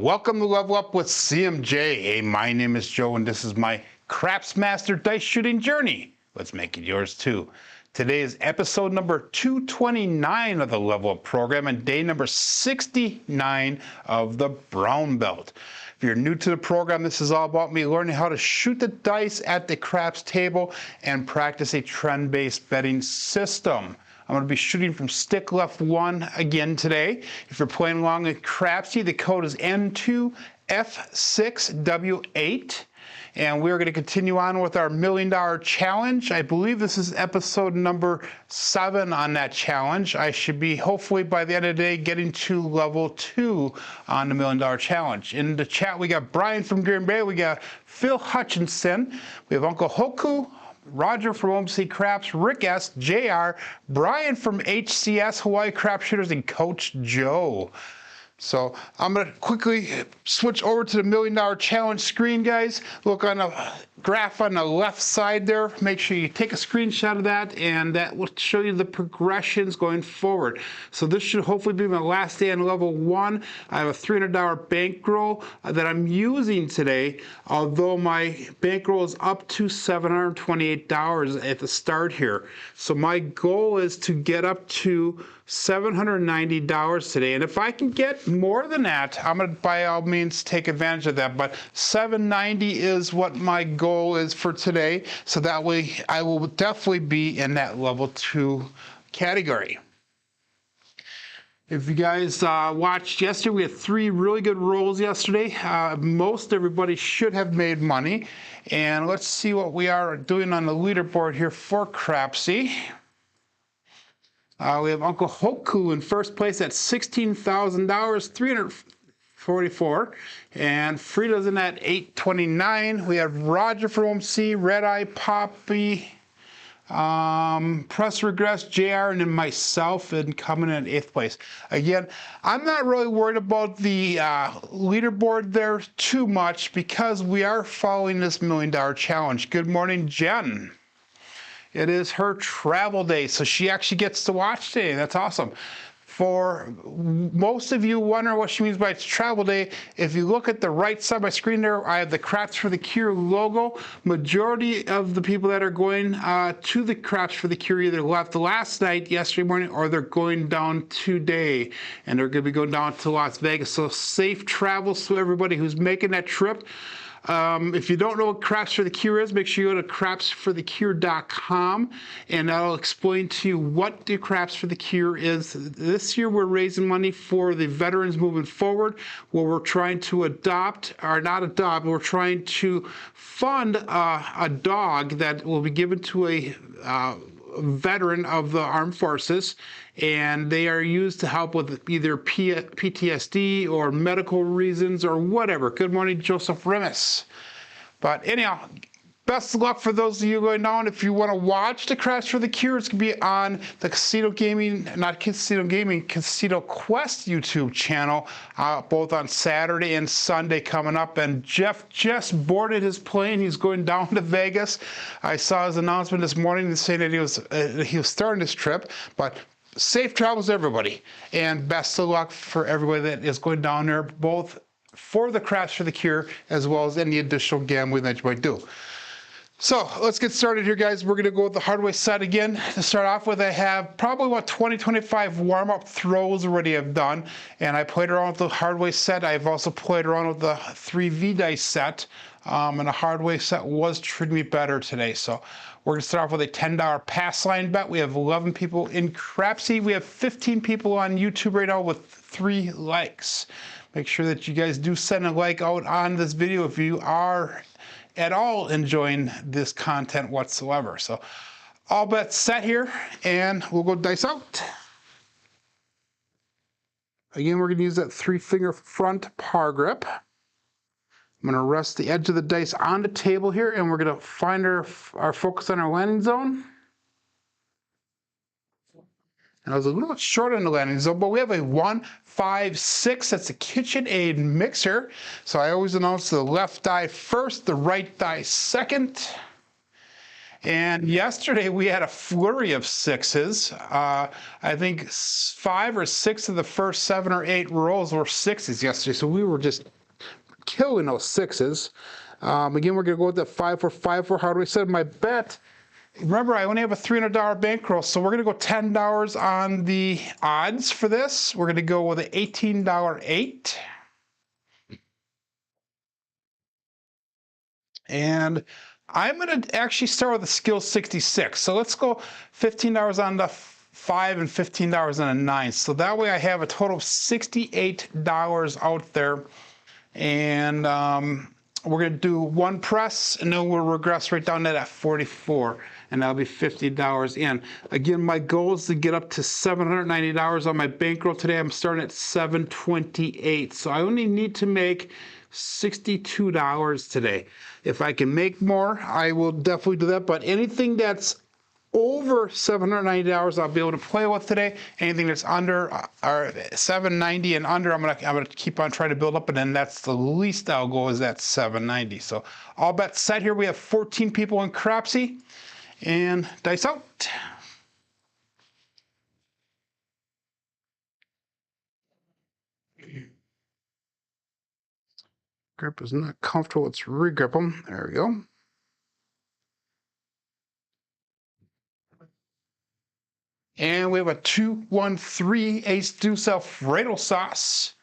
Welcome to Level Up with CMJ. Hey, my name is Joe, and this is my Craps Master dice shooting journey. Let's make it yours too. Today is episode number 229 of the Level Up program and day number 69 of the Brown Belt. If you're new to the program, this is all about me learning how to shoot the dice at the craps table and practice a trend-based betting system. I'm going to be shooting from stick left 1 again today. If you're playing along with Crapsee, the code is N2F6W8. And we're going to continue on with our $1 Million Challenge. I believe this is episode number 7 on that challenge. I should be, hopefully by the end of the day, getting to level 2 on the $1 Million Challenge. In the chat, we got Brian from Green Bay. We got Phil Hutchinson. We have Uncle Hoku, Roger from OMC Craps, Rick S, JR, Brian from HCS, Hawaii Crap Shooters, and Coach Joe. So I'm going to quickly switch over to the $1 Million Challenge screen, guys. Look on the graph on the left side there. Make sure you take a screenshot of that, and that will show you the progressions going forward. So this should hopefully be my last day on level 1. I have a $300 bankroll that I'm using today, although my bankroll is up to $728 at the start here. So my goal is to get up to $790 today, and if I can get more than that, I'm going to by all means take advantage of that. But $790 is what my goal is for today, so that way I will definitely be in that level 2 category. If you guys watched yesterday, we had 3 really good rolls yesterday. Most everybody should have made money, and let's see what we are doing on the leaderboard here for Crapsee. We have Uncle Hoku in first place at $16,000, 344, and Frida's in at $829. We have Roger from OMC, Red Eye Poppy, Press Regress, JR, and then myself and coming in 8th place. Again, I'm not really worried about the leaderboard there too much because we are following this $1 Million Challenge. Good morning, Jen. It is her travel day, so she actually gets to watch today. That's awesome. For most of you wondering what she means by it's travel day, if you look at the right side of my screen there, I have the Craps for the Cure logo. Majority of the people that are going to the Craps for the Cure either left last night, yesterday morning, or they're going down today. And they're going to be going down to Las Vegas. So safe travels to everybody who's making that trip. If you don't know what Craps for the Cure is, make sure you go to crapsforthecure.com, and that'll explain to you what the Craps for the Cure is. This year we're raising money for the veterans moving forward, where we're trying to we're trying to fund a dog that will be given to a veteran of the armed forces, and they are used to help with either PTSD or medical reasons or whatever. Good morning, Joseph Remus. But anyhow, best of luck for those of you going down. If you want to watch the Craps for the Cure, it's going to be on the Casino Quest YouTube channel, both on Saturday and Sunday coming up. And Jeff just boarded his plane. He's going down to Vegas. I saw his announcement this morning saying that he was starting his trip, but safe travels everybody, and best of luck for everybody that is going down there, both for the Craps for the Cure as well as any additional gambling that you might do. So let's get started here, guys. We're going to go with the hardware set again. To start off with, I have probably about 20-25 warm-up throws already I've done, and I played around with the hardware set. I've also played around with the 3V dice set, and the hardware set was treating me better today. So we're going to start off with a $10 pass line bet. We have 11 people in Crapsee. We have 15 people on YouTube right now with 3 likes. Make sure that you guys do send a like out on this video if you are at all enjoying this content whatsoever. So all bets set here, and we'll go dice out. Again, we're going to use that 3-finger front par grip. I'm going to rest the edge of the dice on the table here, and we're going to find our focus on our landing zone. And I was a little bit short on the landing zone, but we have a 1, 5, 6. That's a KitchenAid mixer. So I always announce the left die first, the right die second. And yesterday we had a flurry of sixes. I think 5 or 6 of the first 7 or 8 rolls were sixes yesterday. So we were just killing those sixes. Again, we're going to go with that 5-4-5-4. How do we set my bet? Remember, I only have a $300 bankroll, so we're going to go $10 on the odds for this. We're going to go with an $18 8. And I'm going to actually start with a skill 66. So let's go $15 on the 5 and $15 on a 9. So that way I have a total of $68 out there. And we're going to do one press, and then we'll regress right down to that 44. And that'll be $50 in. Again, my goal is to get up to $790 on my bankroll today. I'm starting at $728. So I only need to make $62 today. If I can make more, I will definitely do that. But anything that's over $790, I'll be able to play with today. Anything that's under or $790 and under, I'm gonna keep on trying to build up, and then that's the least I'll go is that $790. So all bets set here. We have 14 people in Crapsee, and dice out. Grip is not comfortable. Let's regrip them. There we go. And we have a 2-1-3 ace deuce Alfredo sauce.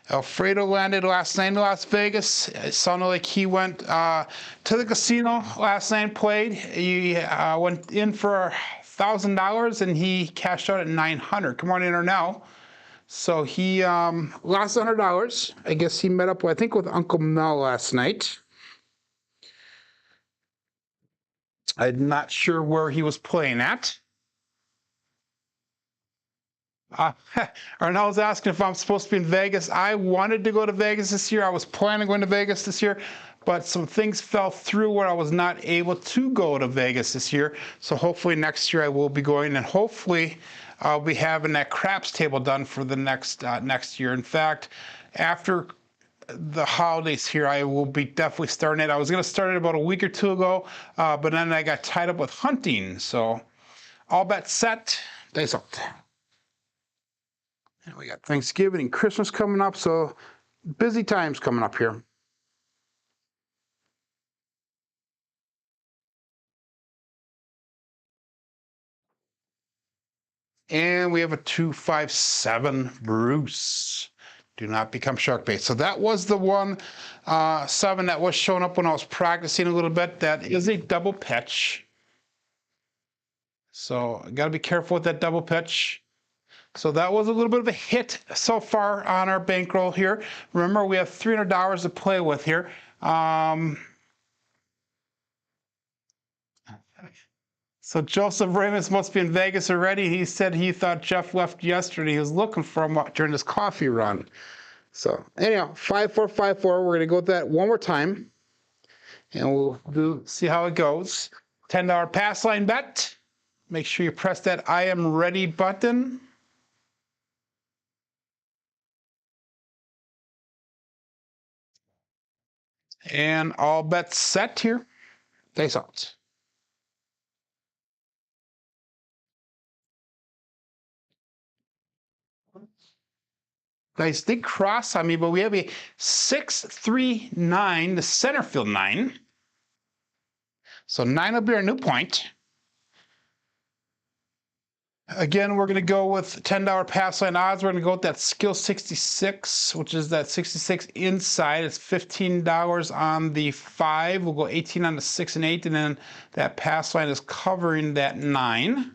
Alfredo landed last night in Las Vegas. It sounded like he went to the casino last night and played. He went in for $1,000 and he cashed out at $900. Come on in there now. So he lost $100. I guess he met up, I think, with Uncle Mel last night. I'm not sure where he was playing at. Arnell's asking if I'm supposed to be in Vegas. I wanted to go to Vegas this year. I was planning on going to Vegas this year, but some things fell through where I was not able to go to Vegas this year. So hopefully next year I will be going, and hopefully I'll be having that craps table done for the next year. In fact, after the holidays here, I will be definitely starting it. I was going to start it about a week or two ago, but then I got tied up with hunting. So all bets set, dice out. And we got Thanksgiving and Christmas coming up, so busy times coming up here. And we have a 2-5-7 Bruce. Do not become shark bait. So that was the 1-7 that was showing up when I was practicing a little bit. That is a double pitch. So I got to be careful with that double pitch. So that was a little bit of a hit so far on our bankroll here. Remember, we have $300 to play with here. So Joseph Ramos must be in Vegas already. He said he thought Jeff left yesterday. He was looking for him during his coffee run. So anyhow, 5-4-5-4. We're going to go with that one more time, and we'll see how it goes. $10 pass line bet. Make sure you press that I am ready button. And all bets set here. Dice out. Dice did cross on me, but we have a 6-3-9, the center field 9. So 9 will be our new point. Again, we're going to go with $10 pass line odds. We're going to go with that skill 66, which is that 66 inside. It's $15 on the 5. We'll go 18 on the 6 and 8, and then that pass line is covering that 9.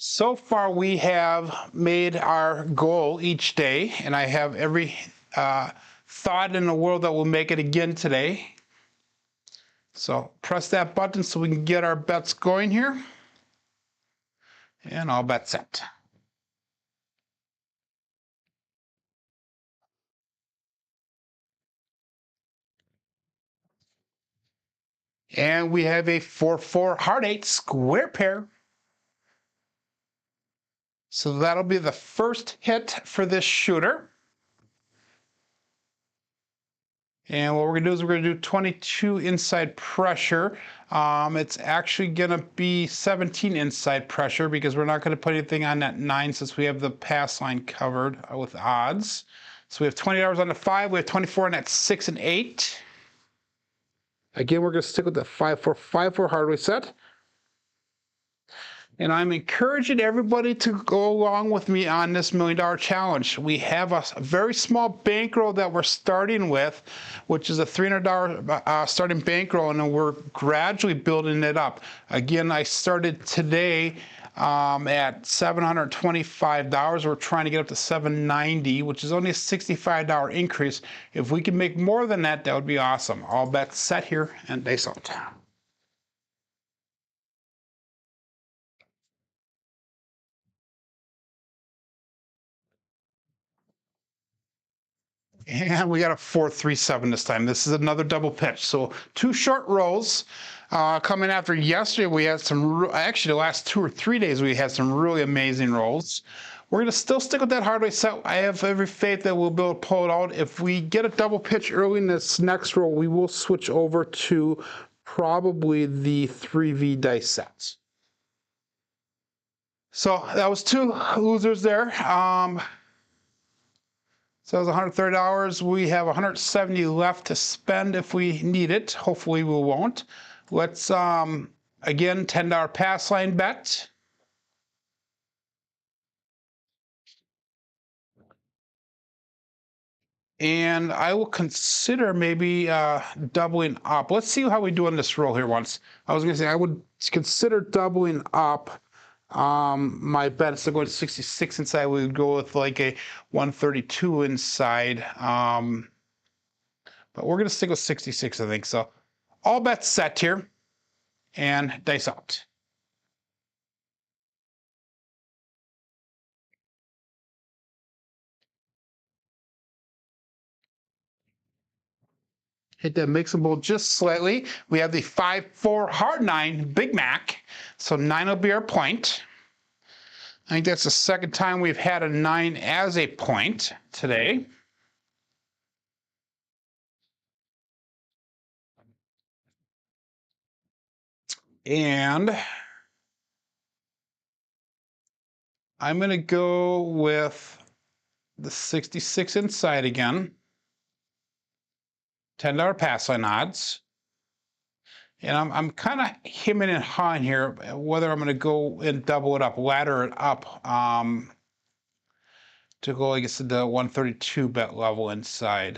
So far, we have made our goal each day, and I have every thought in the world that we'll make it again today. So press that button so we can get our bets going here. And all bets set. And we have a 4-4 heart 8 square pair. So that'll be the first hit for this shooter. And what we're going to do is we're going to do 22 inside pressure. It's actually going to be 17 inside pressure because we're not going to put anything on that 9 since we have the pass line covered with odds. So we have $20 on the 5. We have 24 on that 6 and 8. Again, we're going to stick with the 5-4-5-4 hardware set. And I'm encouraging everybody to go along with me on this $1 million challenge. We have a very small bankroll that we're starting with, which is a $300 starting bankroll, and then we're gradually building it up. Again, I started today at $725. We're trying to get up to $790, which is only a $65 increase. If we can make more than that, that would be awesome. All bets set here, and they sold. And we got a 4-3-7 this time. This is another double pitch. So 2 short rolls. Coming after yesterday, we had some, actually the last 2 or 3 days, we had some really amazing rolls. We're going to still stick with that hardware set. I have every faith that we'll be able to pull it out. If we get a double pitch early in this next roll, we will switch over to probably the 3V dice sets. So that was 2 losers there. So that was $130. We have $170 left to spend if we need it. Hopefully we won't. Let's, again, $10 pass line bet. And I will consider maybe doubling up. Let's see how we do on this roll here once. I was going to say I would consider doubling up. My bet is to go to 66 inside. We would go with like a 132 inside. But we're going to stick with 66, I think. So all bets set here and dice out. Hit that mixable just slightly. We have the 5-4 hard 9 Big Mac. So 9 will be our point. I think that's the second time we've had a 9 as a point today. And I'm going to go with the 66 inside again. $10 pass line odds. And I'm kind of hemming and hawing here whether I'm going to go and double it up, ladder it up to go, I guess, to the 132 bet level inside.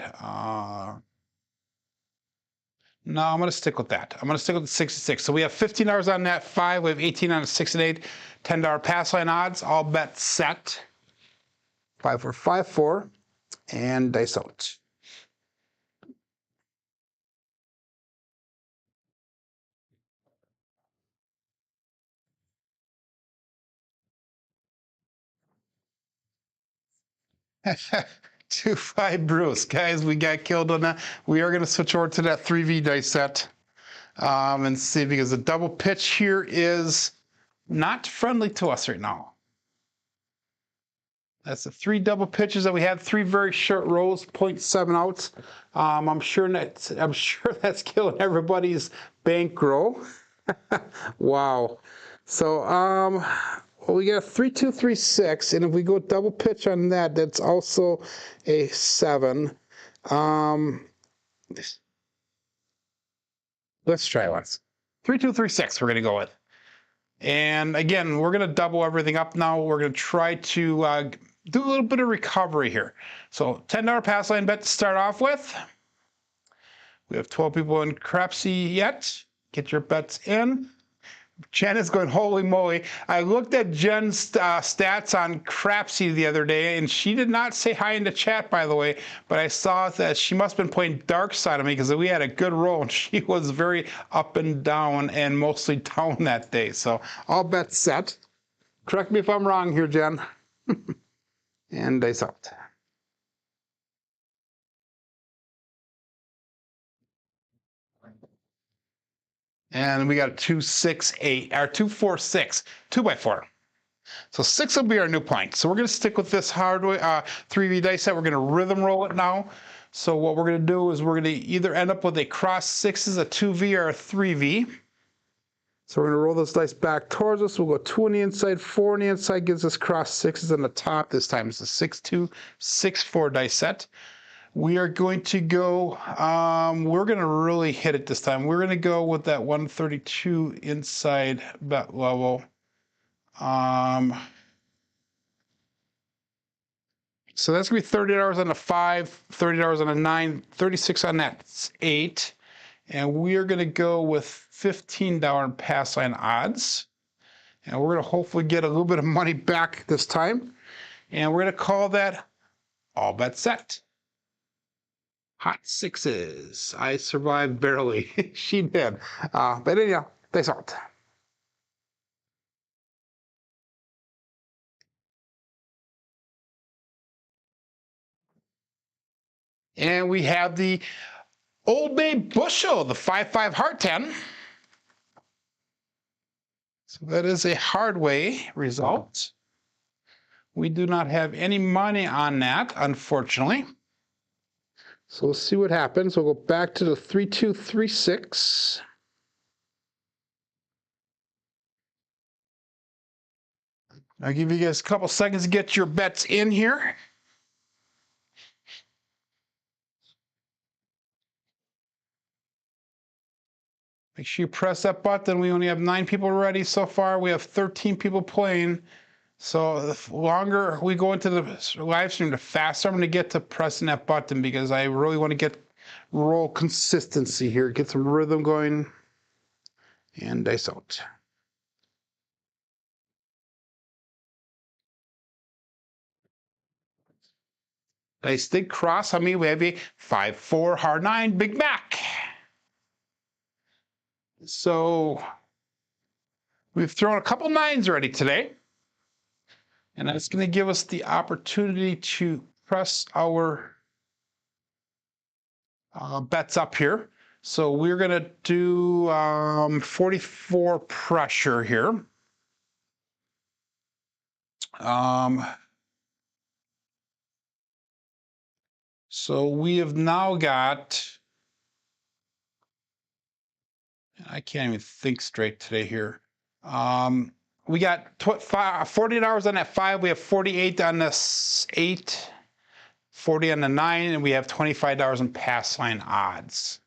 No, I'm going to stick with that. I'm going to stick with the 66. So we have $15 on that 5. We have 18 on the 6 and 8. $10 pass line odds. All bets set. 5-4-5-4 and dice out. Two 5 Bruce. Guys, we got killed on that. We are going to switch over to that 3V dice set and see, because the double pitch here is not friendly to us right now. That's the 3 double pitches that we had, 3 very short rolls, 0.7 outs. I'm sure that's killing everybody's bankroll. Wow. So well, we got a 3-2-3-6, and if we go double pitch on that, that's also a 7. Let's try once. 3-2-3-6 we're going to go with. And again, we're going to double everything up now. We're going to try to do a little bit of recovery here. So $10 pass line bet to start off with. We have 12 people in Crapsee yet. Get your bets in. Jen is going, holy moly. I looked at Jen's stats on Crapsee the other day, and she did not say hi in the chat, by the way, but I saw that she must have been playing dark side of me because we had a good roll, and she was very up and down and mostly down that day. So all bets set. Correct me if I'm wrong here, Jen. And dice out. And we got a 2-6-8, or 2-4-6, 2x4. So 6 will be our new point. So we're going to stick with this hardware 3V dice set. We're going to rhythm roll it now. So what we're going to do is we're going to either end up with a cross 6s, a 2V, or a 3V. So we're going to roll those dice back towards us. We'll go 2 on the inside, 4 on the inside, gives us cross 6s on the top. This time it's a 6-2, 6-4 dice set. We are going to go, we're going to really hit it this time. We're going to go with that 132 inside bet level. So that's going to be $30 on a 5, $30 on a 9, 36 on that 8. And we are going to go with $15 pass line odds. And we're going to hopefully get a little bit of money back this time. And we're going to call that all bet set. Hot 6s. I survived barely. She did. But anyhow, thanks a lot. And we have the Old Bay Bushel, the 5-5 Heart 10. So that is a hard way result. We do not have any money on that, unfortunately. So we'll see what happens. We'll go back to the 3-2-3-6. I'll give you guys a couple seconds to get your bets in here. Make sure you press that button. We only have 9 people ready so far. We have 13 people playing. So the longer we go into the live stream, the faster I'm going to get to pressing that button, because I really want to get roll consistency here, get some rhythm going, and dice out. Dice did cross on me. We have a 5-4 hard 9 Big Mac. So we've thrown a couple 9s already today. And that's going to give us the opportunity to press our bets up here. So we're going to do 44 pressure here. So we have now got, I can't even think straight today here. We got $40 on that 5. We have 48 on this 8, 40 on the 9, and we have $25 in pass line odds.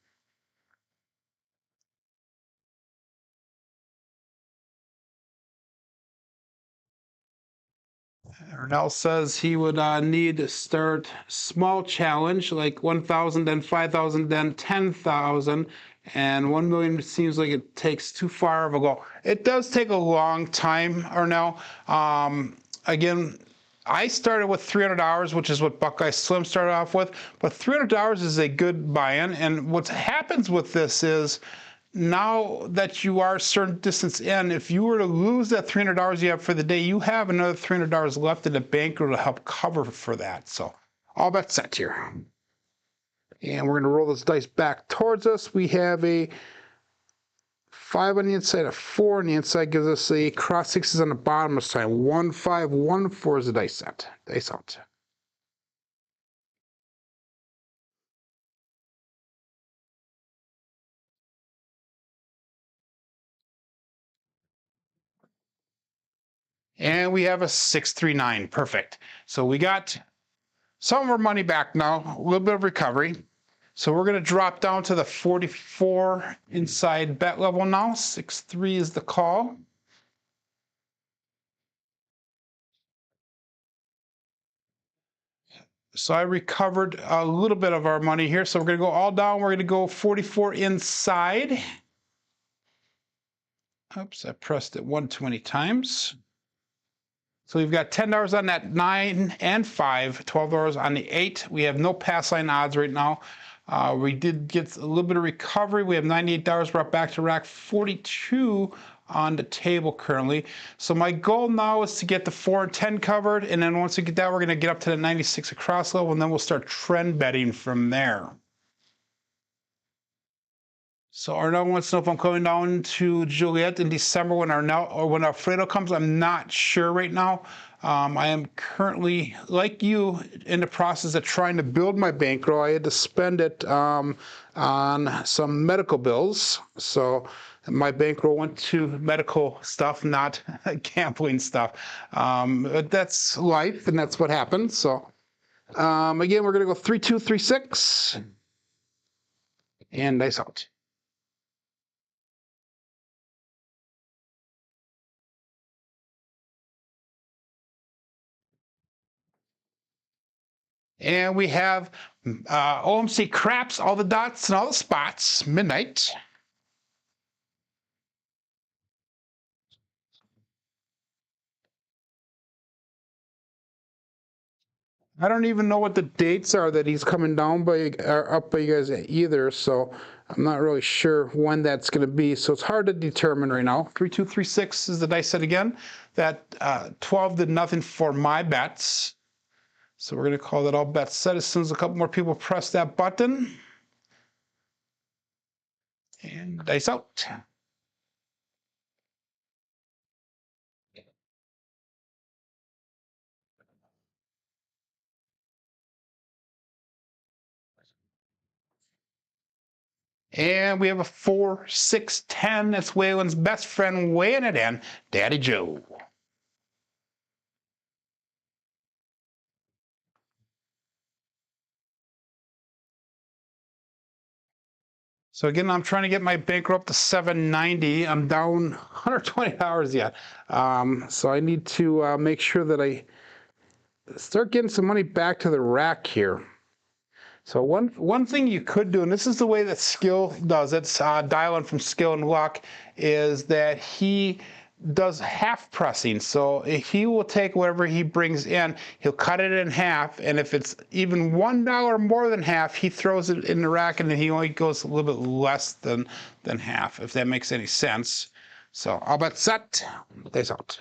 Ernell says he would need to start small challenge, like 1,000, then 5,000, then 10,000. And 1 million seems like it takes too far of a goal. It does take a long time, Ernell. Again, I started with $300, which is what Buckeye Slim started off with. But $300 is a good buy-in. And what happens with this is, now that you are a certain distance in, if you were to lose that $300 you have for the day, you have another $300 left in the bankroll to help cover for that. So all bets set here. And we're going to roll this dice back towards us. We have a 5 on the inside, a 4 on the inside, gives us a cross 6s on the bottom this time. 1-5, 1-4 is the dice set. Dice out. And we have a 6-3-9. Perfect. So we got some of our money back now, a little bit of recovery. So we're going to drop down to the 44 inside bet level now. 6-3 is the call. So I recovered a little bit of our money here. So we're going to go all down. We're going to go 44 inside. Oops, I pressed it one too many times. So we've got $10 on that 9 and 5, $12 on the 8. We have no pass line odds right now. We did get a little bit of recovery. We have $98 brought back to rack, 42 on the table currently. So my goal now is to get the 4 and 10 covered, and then once we get that, we're going to get up to the 96 across level, and then we'll start trend betting from there. So Arnell wants to know if I'm coming down to Juliet in December when Arnell or when Alfredo comes. I'm not sure right now. I am currently, like you, in the process of trying to build my bankroll. I had to spend it on some medical bills. So my bankroll went to medical stuff, not gambling stuff. But that's life, and that's what happened. So again, we're going to go 3, 2, 3, 6. And dice out. And we have OMC Craps, all the dots and all the spots, midnight. I don't even know what the dates are that he's coming down by or up by you guys either, so I'm not really sure when that's going to be. So it's hard to determine right now. 3, 2, 3, 6 is the dice set again. That 12 did nothing for my bets. So we're going to call that all bets set as soon as a couple more people press that button. And dice out. And we have a 4, 6, 10. That's Waylon's best friend weighing it in, Daddy Joe. So again, I'm trying to get my bankroll up to 790. I'm down $120 yet. So I need to make sure that I start getting some money back to the rack here. So one thing you could do, and this is the way that Skill does it, dial-in from Skill and Luck, is that he does half pressing. So he will take whatever he brings in, he'll cut it in half, and if it's even $1 more than half, he throws it in the rack, and then he only goes a little bit less than half, if that makes any sense. So I'll bet set, days out.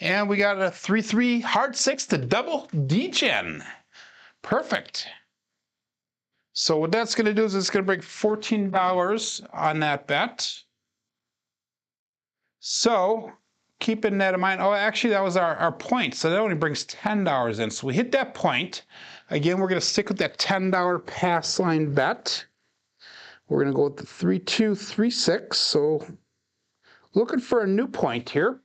And we got a 3-3 hard 6 to double D-Gen. Perfect. So what that's going to do is it's going to bring $14 on that bet. So keeping that in mind, oh, actually that was our point. So that only brings $10 in. So we hit that point. Again, we're going to stick with that $10 pass line bet. We're going to go with the 3, 2, 3, 6. So looking for a new point here.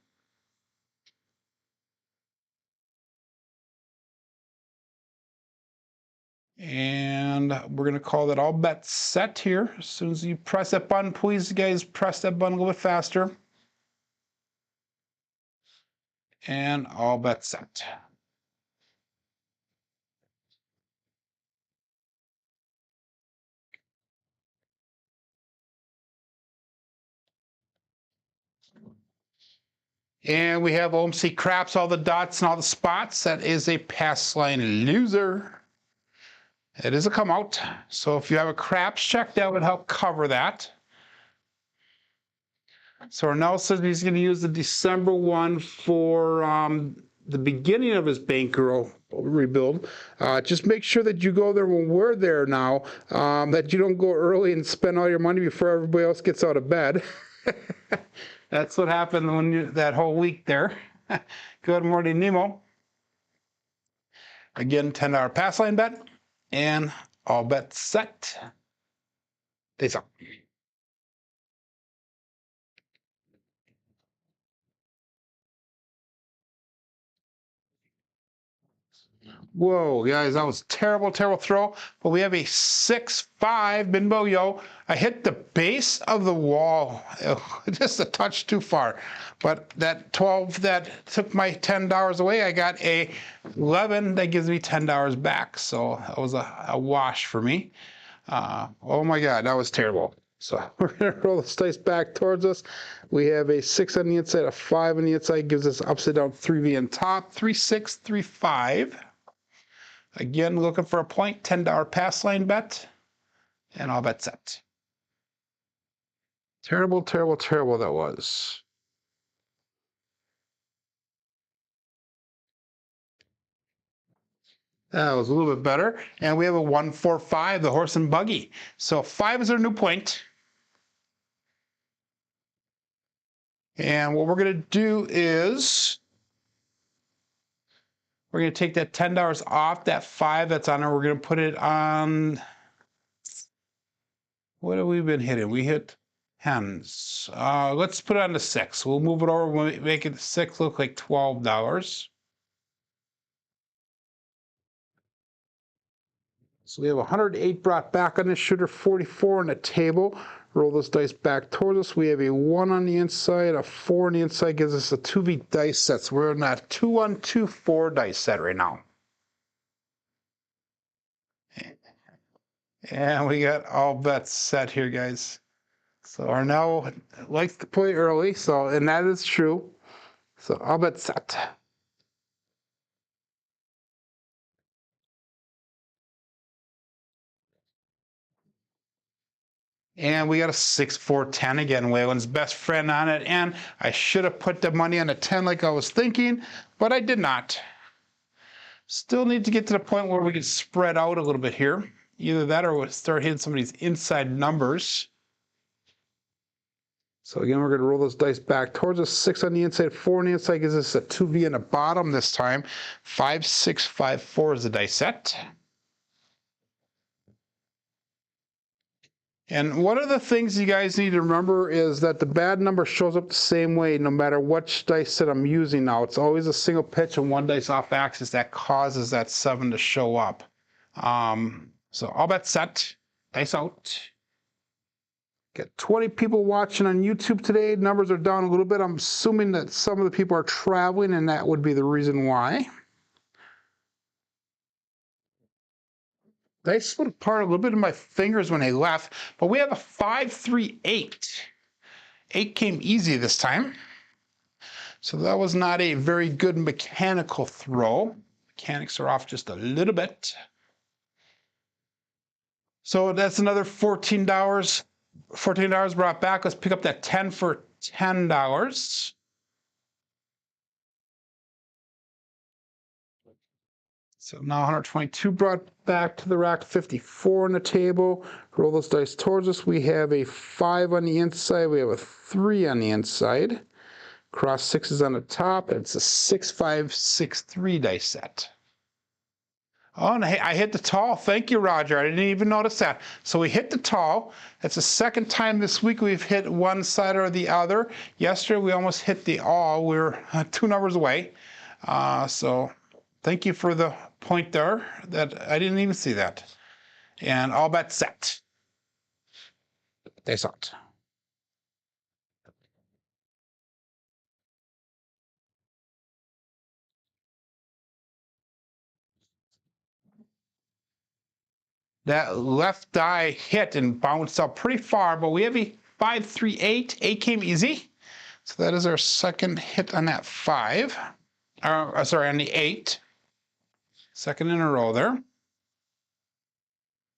And we're going to call that all bets set here. As soon as you press that button, please, guys, press that button a little bit faster. And all bets set. And we have OMC Craps, all the dots and all the spots. That is a pass line loser. It is a come out. So if you have a Craps check, that would help cover that. So Arnell says he's going to use the December one for the beginning of his bankroll rebuild. Just make sure that you go there when we're there now, that you don't go early and spend all your money before everybody else gets out of bed. That's what happened when that whole week there. Good morning, Nemo. Again, $10 pass line bet, and all bets set. Days up. Whoa, guys, that was terrible, terrible throw. But we have a 6-5 Binbo Yo. I hit the base of the wall, just a touch too far. But that 12 that took my $10 away, I got a 11 that gives me $10 back. So that was a wash for me. Oh my God, that was terrible. So we're going to roll this dice back towards us. We have a 6 on the inside, a 5 on the inside, gives us upside down 3V on top, 3, 6, 3, 5. Again, looking for a point, $10 pass line bet, and all bet set. Terrible, terrible, terrible that was. That was a little bit better. And we have a 145, the horse and buggy. So 5 is our new point. And what we're going to do is we're going to take that $10 off that 5 that's on there. We're going to put it on, what have we been hitting? We hit hens. Let's put it on the 6. We'll move it over. We'll make it 6 look like $12. So we have 108 brought back on this shooter, 44 on the table. Roll those dice back towards us. We have a 1 on the inside, a 4 on the inside, gives us a 2V dice set. So we're in that 2-1-2-4 dice set right now. And we got all bets set here, guys. So Arnell likes to play early, and that is true. So all bets set. And we got a 6-4-10 again, Waylon's best friend on it. And I should have put the money on a 10 like I was thinking, but I did not. Still need to get to the point where we can spread out a little bit here. Either that or we'll start hitting some of these inside numbers. So again, we're going to roll those dice back towards us. 6 on the inside, 4 on the inside gives us a 2V on the bottom this time. 5, 6, 5, 4 is the dice set. And one of the things you guys need to remember is that the bad number shows up the same way no matter which dice set I'm using now. It's always a single pitch and 1 dice off axis that causes that 7 to show up. So all bets set, dice out. Got 20 people watching on YouTube today. Numbers are down a little bit. I'm assuming that some of the people are traveling and that would be the reason why. They split apart a little bit of my fingers when they left, but we have a 5-3-8. 8 came easy this time. So that was not a very good mechanical throw. Mechanics are off just a little bit. So that's another $14. $14 brought back. Let's pick up that 10 for $10. So now 122 brought back to the rack, 54 on the table. Roll those dice towards us. We have a 5 on the inside. We have a 3 on the inside. Cross 6s on the top. It's a 6-5-6-3 dice set. Oh, and I hit the tall. Thank you, Roger. I didn't even notice that. So we hit the tall. That's the second time this week we've hit one side or the other. Yesterday we almost hit the all. We were 2 numbers away. So thank you for the point there. That I didn't even see that. And all bets set. They saw it. That left die hit and bounced up pretty far, but we have a 5-3-8. 8 came easy. So that is our second hit on that 5. Sorry, on the 8. Second in a row there.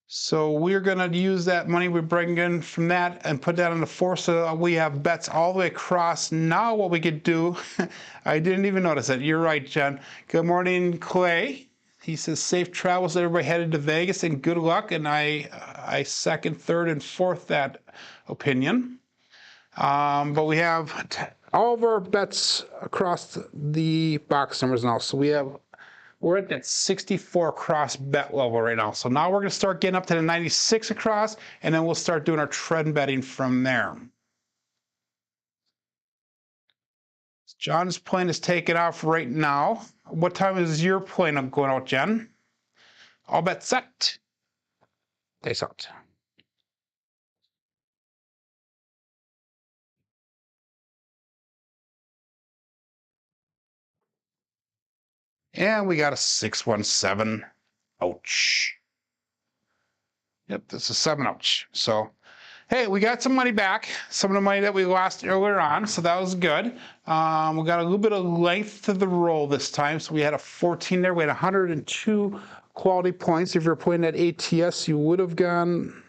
So we're going to use that money we bring in from that and put that on the 4. So we have bets all the way across. Now what we could do, I didn't even notice it. You're right, Jen. Good morning, Clay. He says, safe travels to everybody headed to Vegas and good luck. And I second, third, and fourth that opinion. But we have all of our bets across the box numbers now. So we're at that 64 cross bet level right now. So now we're going to start getting up to the 96 across, and then we'll start doing our trend betting from there. John's plane is taking off right now. What time is your plane going out, Jen? All bet set. Days out. And we got a 617. Ouch. Yep, this is 7 ouch. So, hey, we got some money back. Some of the money that we lost earlier on, so that was good. We got a little bit of length to the roll this time. So we had a 14 there. We had 102 quality points. If you're playing at ATS, you would have gotten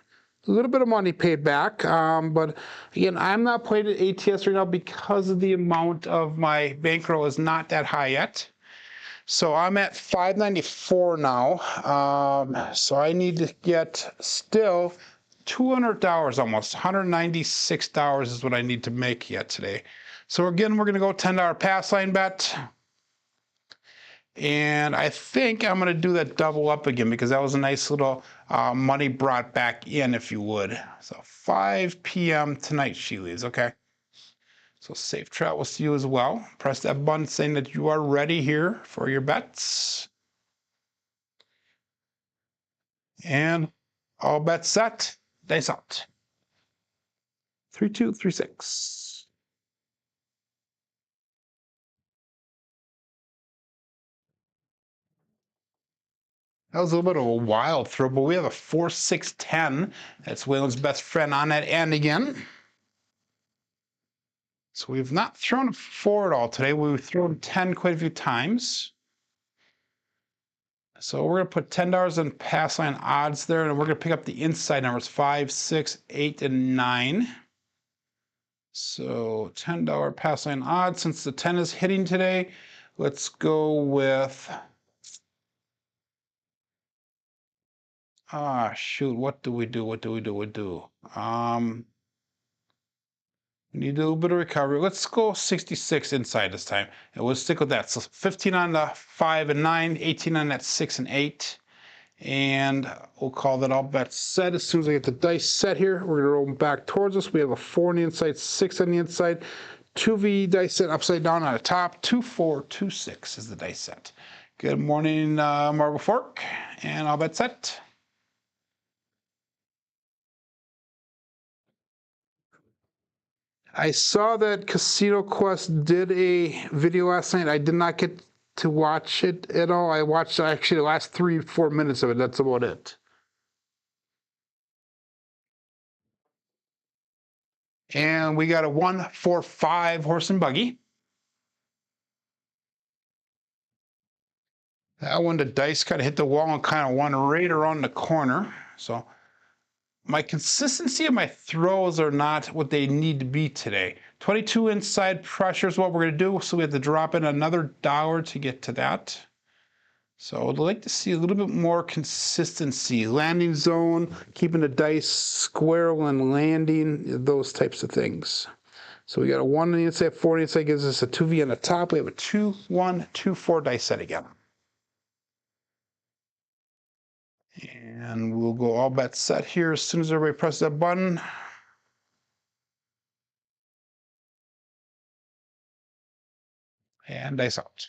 a little bit of money paid back. But again, I'm not playing at ATS right now because of the amount of my bankroll is not that high yet. So I'm at 594 now. So I need to get still $200 almost. $196 is what I need to make yet today. So again, we're going to go $10 pass line bet. And I think I'm going to do that double up again because that was a nice little money brought back in, if you would. So 5 p.m. tonight she leaves, okay? So safe travels to you as well. Press that button saying that you are ready here for your bets. And all bets set, dice out. 3, 2, 3, 6. That was a little bit of a wild throw, but we have a 4, 6, 10. That's Waylon's best friend on that end again. So we've not thrown a 4 at all today. We've thrown 10 quite a few times. So we're going to put $10 in pass line odds there, and we're going to pick up the inside numbers 5, 6, 8, and 9. So $10 pass line odds. Since the 10 is hitting today, let's go with... shoot, what do we do? We need a little bit of recovery. Let's go 66 inside this time, and we'll stick with that. So 15 on the 5 and 9, 18 on that 6 and 8, and we'll call that all bets set. As soon as I get the dice set here, we're gonna roll them back towards us. We have a 4 on the inside, 6 on the inside, 2V dice set upside down on the top, 2, 4, 2, 6 is the dice set. Good morning, Marble Fork, and all bets set. I saw that Casino Quest did a video last night. I did not get to watch it at all. I watched actually the last 3, 4 minutes of it. That's about it. And we got a 1, 4, 5 horse and buggy. That one, the dice kind of hit the wall and kind of went right around the corner. So my consistency of my throws are not what they need to be today. 22 inside pressure is what we're going to do, so we have to drop in another dollar to get to that. So I'd like to see a little bit more consistency. Landing zone, keeping the dice square when landing, those types of things. So we got a 1 on the inside, 4 on the inside, gives us a 2V on the top. We have a 2, 1, 2, 4 dice set again. And we'll go all bets set here as soon as everybody presses that button. And dice out.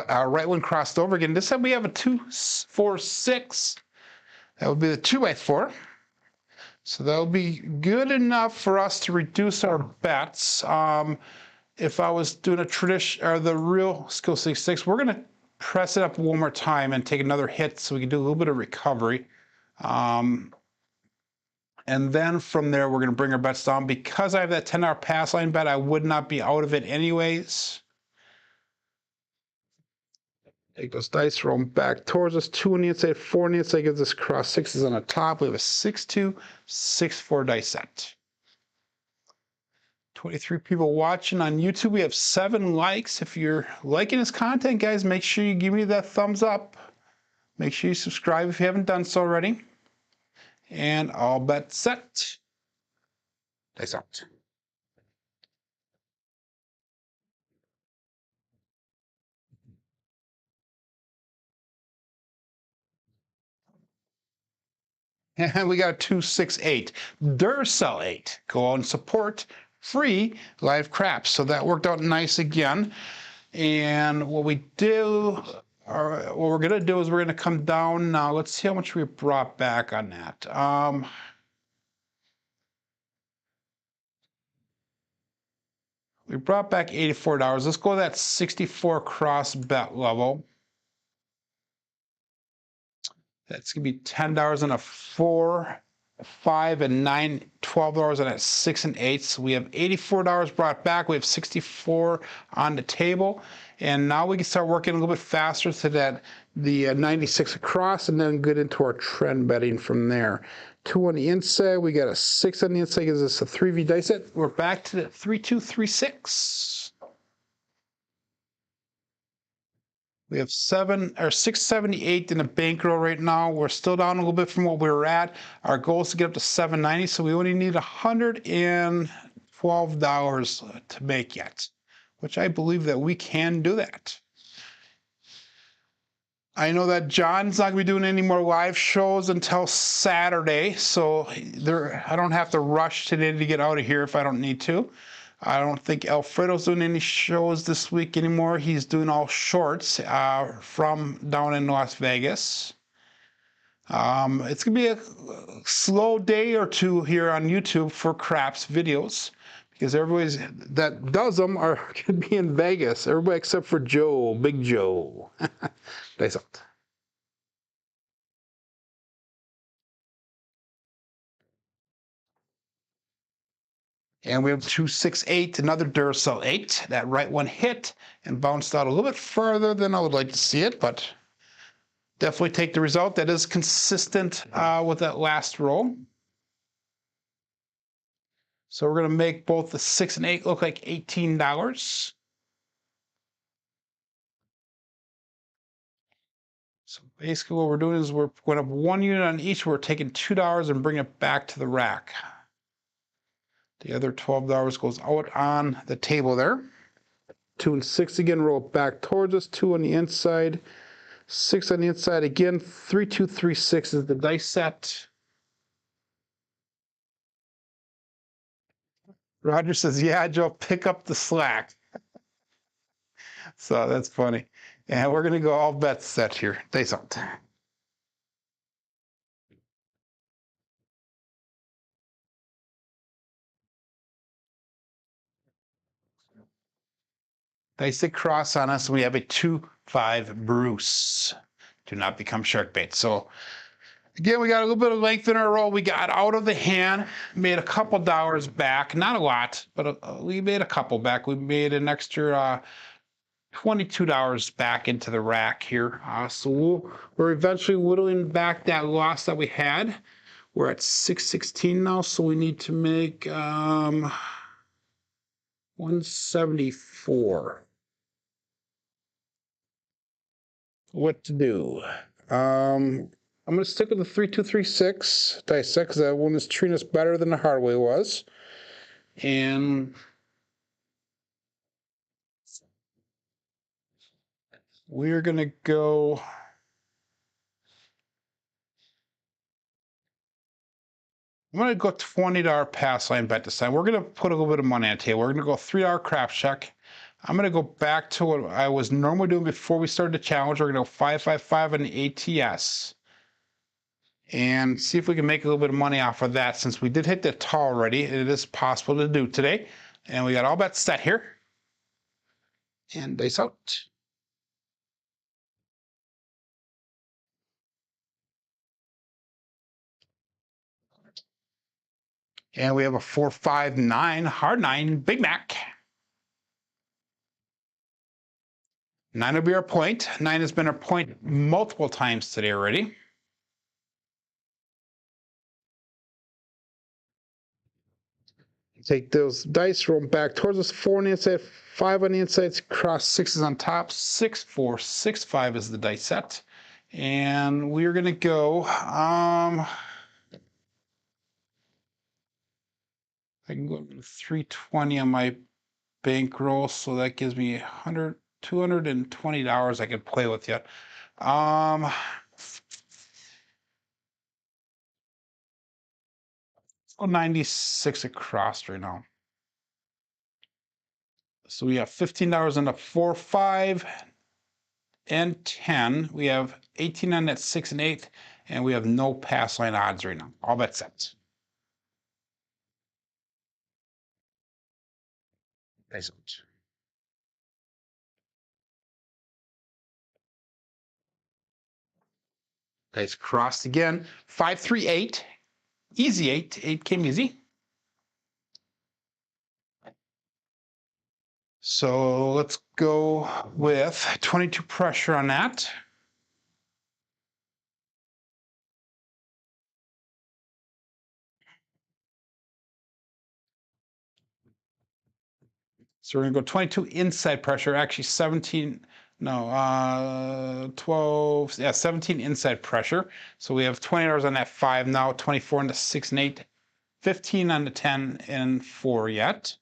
Our right one crossed over again. This time we have a 2, 4, 6. That would be the 2x4. So that'll be good enough for us to reduce our bets. If I was doing a tradition or the real skill 66, we're going to press it up one more time and take another hit so we can do a little bit of recovery. And then from there, we're going to bring our bets down. Because I have that $10 pass line bet, I would not be out of it anyways. Take those dice, roll them back towards us. 2 on the inside, 4 on the inside, gives us cross 6s on the top. We have a 6, 2, 6, 4 dice set. 23 people watching on YouTube. We have 7 likes. If you're liking this content, guys, make sure you give me that thumbs up. Make sure you subscribe if you haven't done so already. And all bets set. Dice out. And we got a 2, 6, 8. Duracell 8. Go out and support free live craps. So that worked out nice again. And what we do, or what we're going to do is we're going to come down now. Let's see how much we brought back on that. We brought back $84. Let's go to that 64 cross bet level. That's going to be $10 on a 4, 5, and 9, $12 on a 6 and 8. So we have $84 brought back. We have 64 on the table. And now we can start working a little bit faster to that the 96 across, and then get into our trend betting from there. 2 on the inside, we got a 6 on the inside, gives us a 3V dice set. We're back to the 3236. We have 678 in the bankroll right now. We're still down a little bit from what we were at. Our goal is to get up to 790, so we only need $112 to make yet, which I believe that we can do that. I know that John's not going to be doing any more live shows until Saturday, so I don't have to rush today to get out of here if I don't need to. I don't think Alfredo's doing any shows this week anymore. He's doing all shorts from down in Las Vegas. It's going to be a slow day or two here on YouTube for Craps videos, because everybody that does them are going to be in Vegas. Everybody except for Joe, Big Joe. Nice out. And we have 268, another Duracell 8. That right one hit and bounced out a little bit further than I would like to see it, but definitely take the result. That is consistent with that last roll. So we're going to make both the 6 and 8 look like $18. So basically what we're doing is we're going up 1 unit on each. We're taking $2 and bringing it back to the rack. The other $12 goes out on the table there. 2 and 6 again, roll it back towards us. 2 on the inside, 6 on the inside again. 3236 is the dice set. Roger says, yeah, Joe, pick up the slack. So that's funny. And we're going to go all bets set here. Dice out. Dice cross on us. We have a 2-5 Bruce. Do not become shark bait. So again, we got a little bit of length in our roll. We got out of the hand, made a couple dollars back. Not a lot, but we made a couple back. We made an extra $22 back into the rack here. So we're eventually whittling back that loss that we had. We're at 616 now, so we need to make 174. What to do? I'm going to stick with the 3236 dice set because that one is treating us better than the hard way was. And we're going to go. I'm going to go $20 pass line bet this time. We're going to put a little bit of money on the table. We're going to go $3 craps check. I'm going to go back to what I was normally doing before we started the challenge. We're going to go 555 on the ATS and see if we can make a little bit of money off of that, since we did hit the tall already. It is possible to do today. And we got all bets set here. And dice out. And we have a 459 hard 9 Big Mac. 9 will be our point. 9 has been our point multiple times today already. Take those dice, roll them back towards us. 4 on the inside, 5 on the inside, cross 6s on top. 6, 4, 6, 5 is the dice set. And we're going to go, I can go 320 on my bankroll, so that gives me $220 I can play with yet. 96 across right now. So we have $15 on the 4, 5, and 10. We have 18 on that 6 and 8, and we have no pass line odds right now. All bets set. Dice out. Dice crossed again. 5, 3, 8. Easy 8. 8 came easy. So let's go with 22 pressure on that. So we're gonna go 22 inside pressure, actually 17, no, 12, yeah, 17 inside pressure. So we have $20 on that 5 now, 24 on the 6 and 8, 15 on the 10 and 4 yet.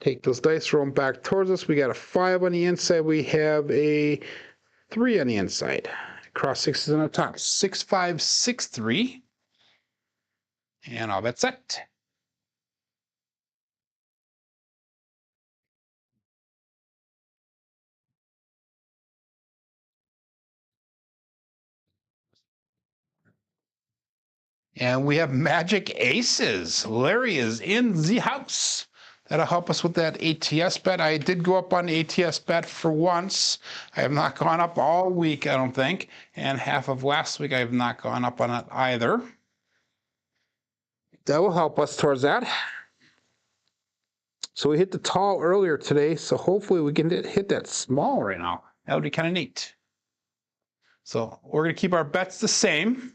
Take those dice, roll them back towards us. We got a 5 on the inside. We have a 3 on the inside. Cross sixes on the top. 6, 5, 6, 3. And all bet set. And we have magic aces. Larry is in the house. That'll help us with that ATS bet. I did go up on ATS bet for once. I have not gone up all week, I don't think. And half of last week, I have not gone up on it either. That will help us towards that. So we hit the tall earlier today, so hopefully we can hit that small right now. That would be kind of neat. So we're going to keep our bets the same.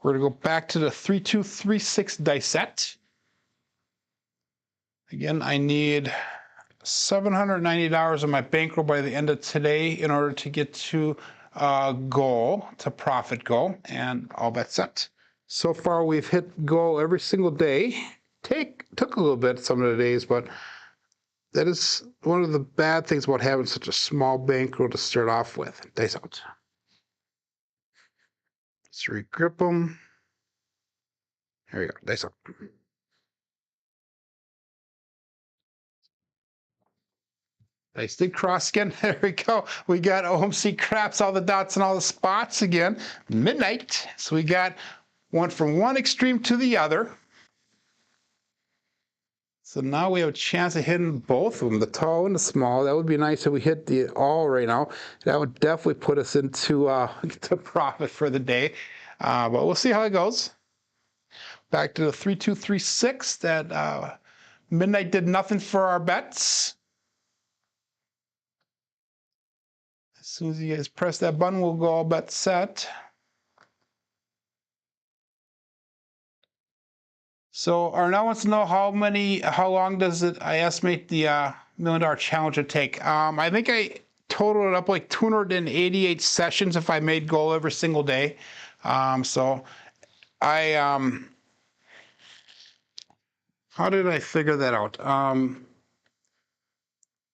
We're going to go back to the 3236 dice set. Again, I need $790 in my bankroll by the end of today in order to get to goal, to profit goal, and all bets set. So far, we've hit goal every single day. Took a little bit some of the days, but that is one of the bad things about having such a small bankroll to start off with. Dice out. Let's regrip them. There we go. Dice out. Dice did cross again. There we go. We got OMC craps, all the dots and all the spots again. Midnight. So we got one from one extreme to the other. So now we have a chance of hitting both of them, the tall and the small. That would be nice if we hit the all right now. That would definitely put us into to profit for the day. But we'll see how it goes. Back to the 3236. That midnight did nothing for our bets. As soon as you guys press that button, we'll go all bet set. So Arnell wants to know how long does I estimate the $1 million challenge would take? I think I totaled it up like 288 sessions if I made goal every single day. So how did I figure that out?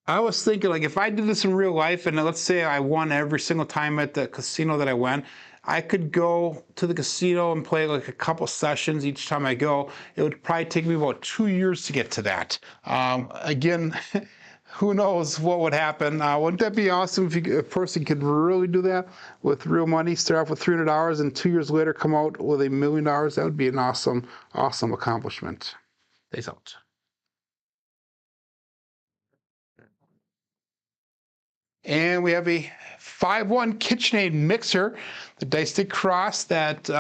I was thinking, like, if I did this in real life, and let's say I won every single time at the casino that I went, I could go to the casino and play like a couple sessions each time I go. It would probably take me about 2 years to get to that. Again, who knows what would happen. Wouldn't that be awesome if a person could really do that with real money, start off with $300 and 2 years later come out with $1 million? That would be an awesome, awesome accomplishment. Peace out. And we have a 5-1 KitchenAid mixer. The dice did cross. That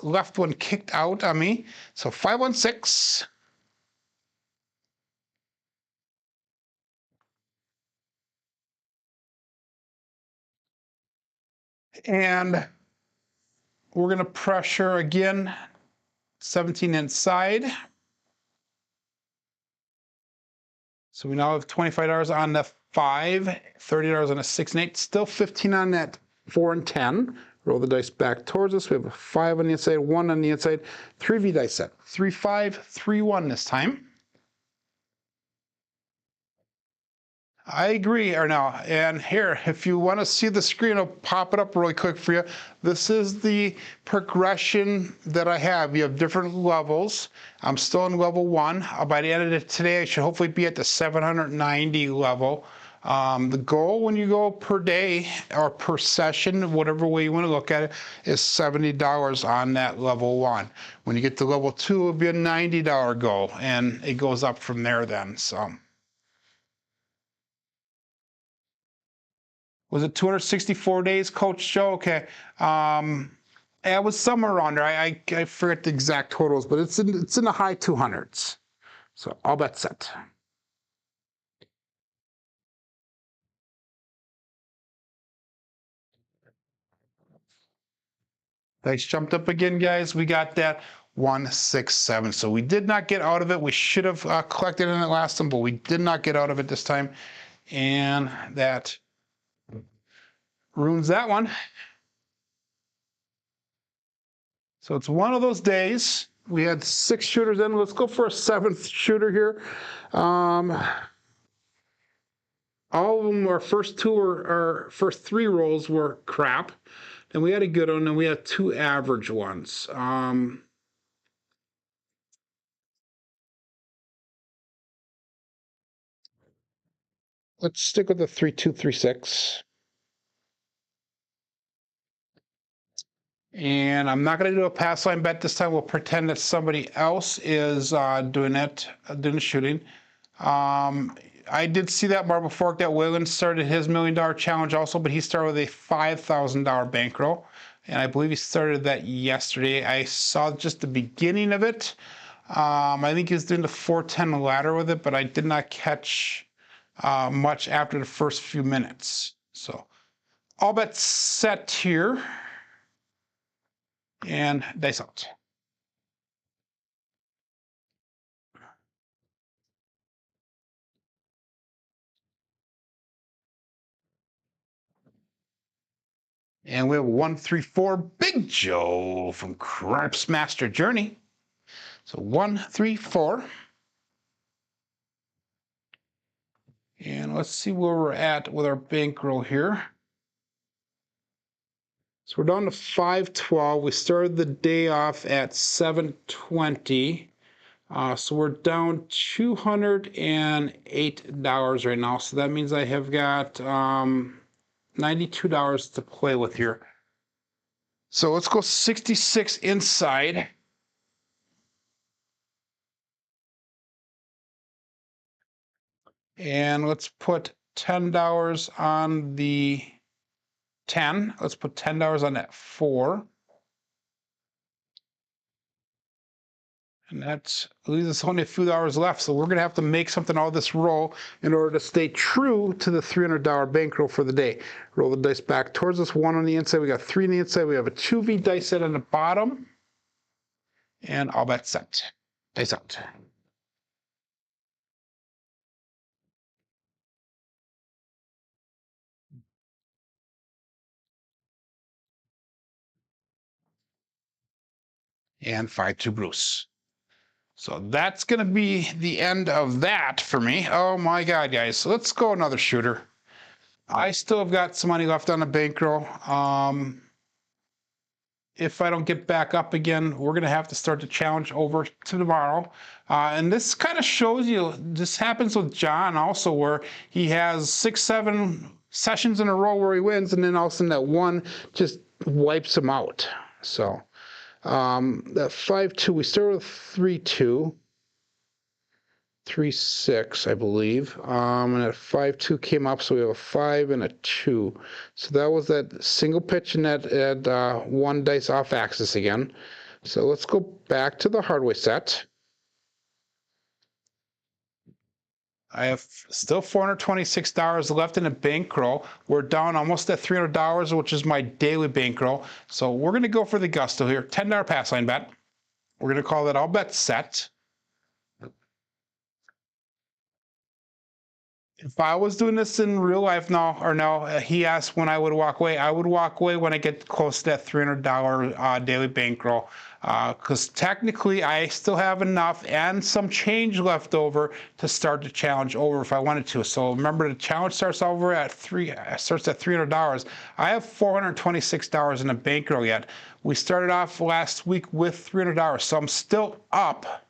left one kicked out on me. So 5-1-6. And we're going to pressure again, 17 inside. So we now have $25 on the 5, $30 on a 6 and 8, still 15 on that 4 and 10. Roll the dice back towards us. We have a 5 on the inside, 1 on the inside, 3V dice set. 3, 5, 3, 1 this time. I agree, Arnell. And here, if you want to see the screen, I'll pop it up really quick for you. This is the progression that I have. You have different levels. I'm still in level 1. By the end of today, I should hopefully be at the 790 level. The goal when you go per day or per session, whatever way you want to look at it, is $70 on that level 1. When you get to level 2, it'll be a $90 goal, and it goes up from there then. So. Was it 264 days, Coach Joe? Okay. It was somewhere around there. I forget the exact totals, but it's in the high 200s. So all bet set. Dice jumped up again, guys. We got that 167. So we did not get out of it. We should have collected in it last time, but we did not get out of it this time. And that ruins that one. So it's one of those days. We had 6 shooters in. Let's go for a 7th shooter here. All of them, our first 3 rolls were crap. Then we had a good one, and we had 2 average ones. Let's stick with the 3-2-3-6. And I'm not going to do a pass line bet this time. We'll pretend that somebody else is doing the shooting. I did see that Marble Fork that Wayland started his $1 million challenge also, but he started with a $5,000 bankroll. And I believe he started that yesterday. I saw just the beginning of it. I think he was doing the 410 ladder with it, but I did not catch much after the first few minutes. So all bets set here. And dice out. And we have 134 Big Joe from Crapsee Master Journey. So 134. And let's see where we're at with our bankroll here. So we're down to 512. We started the day off at 720. So we're down $208 right now. So that means I have got $92 to play with here. So let's go 66 inside. And let's put $10 on the 10. Let's put $10 on that 4. And that leaves us only a few hours left. So we're going to have to make something out of this roll in order to stay true to the $300 bankroll for the day. Roll the dice back towards us. 1 on the inside. We got 3 on the inside. We have a 2V dice set on the bottom. And all bets set. Dice out. And 5-2 Bruce. So that's going to be the end of that for me. Oh my God, guys. So let's go another shooter. I still have got some money left on the bankroll. If I don't get back up again, we're going to have to start the challenge over to tomorrow. And this kind of shows you, this happens with John also, where he has 6-7 sessions in a row where he wins, and then all of a sudden that one just wipes him out. So that 5-2, we started with 3-2. 3-6, I believe. And that 5-2 came up, so we have a 5 and a 2. So that was that single pitch and that 1 dice off axis again. So let's go back to the hardware set. I have still $426 left in the bankroll. We're down almost at $300, which is my daily bankroll. So we're going to go for the gusto here. $10 pass line bet. We're going to call that all bets set. If I was doing this in real life now, he asked when I would walk away. I would walk away when I get close to that $300 daily bankroll, because technically I still have enough and some change left over to start the challenge over if I wanted to. So remember, the challenge starts at $300. I have $426 in the bankroll yet. We started off last week with $300, so I'm still up.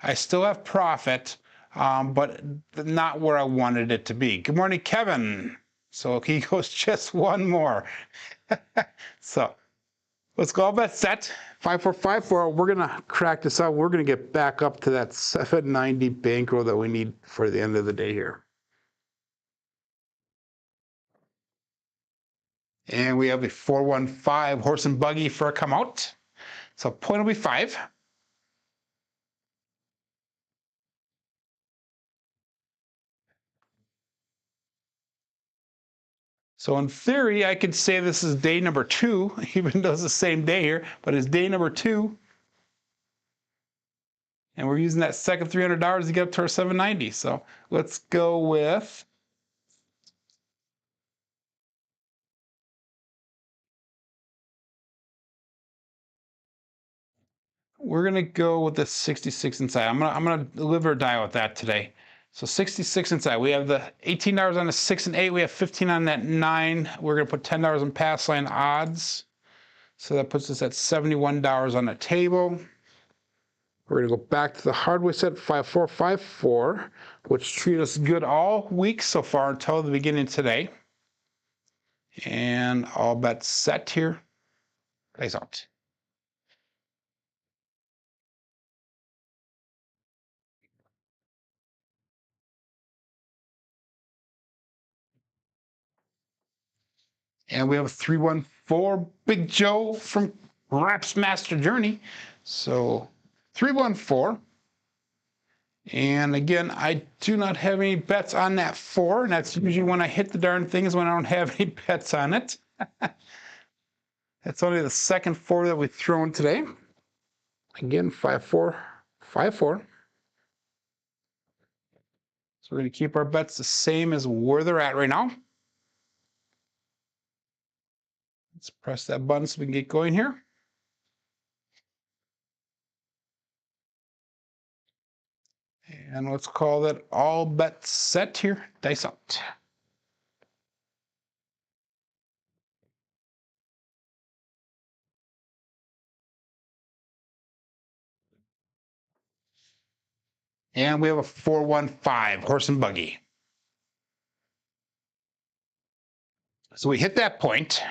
I still have profit. But not where I wanted it to be. Good morning, Kevin. So he goes just one more. So let's go all bet set. 5454. We're going to crack this out. We're going to get back up to that 790 bankroll that we need for the end of the day here. And we have a 415 horse and buggy for a come out. So point will be 5. So in theory, I could say this is day number 2, even though it's the same day here, but it's day number 2. And we're using that second $300 to get up to our 790. So let's go with we're gonna go with the 66 inside. I'm gonna live or die with that today. So 66 inside. We have the $18 on the 6 and 8. We have 15 on that 9. We're gonna put $10 in pass line odds. So that puts us at $71 on the table. We're gonna go back to the hardware set 5454, which treated us good all week so far until the beginning today. And all bets set here. Place out. And we have a 314 Big Joe from Raps Master Journey. So 314. And again, I do not have any bets on that 4. And that's usually when I hit the darn thing is when I don't have any bets on it. That's only the second 4 that we've thrown today. Again, 5454. So we're going to keep our bets the same as where they're at right now. Let's press that button so we can get going here. And let's call that all bets set here. Dice out. And we have a 415 horse and buggy. So we hit that point.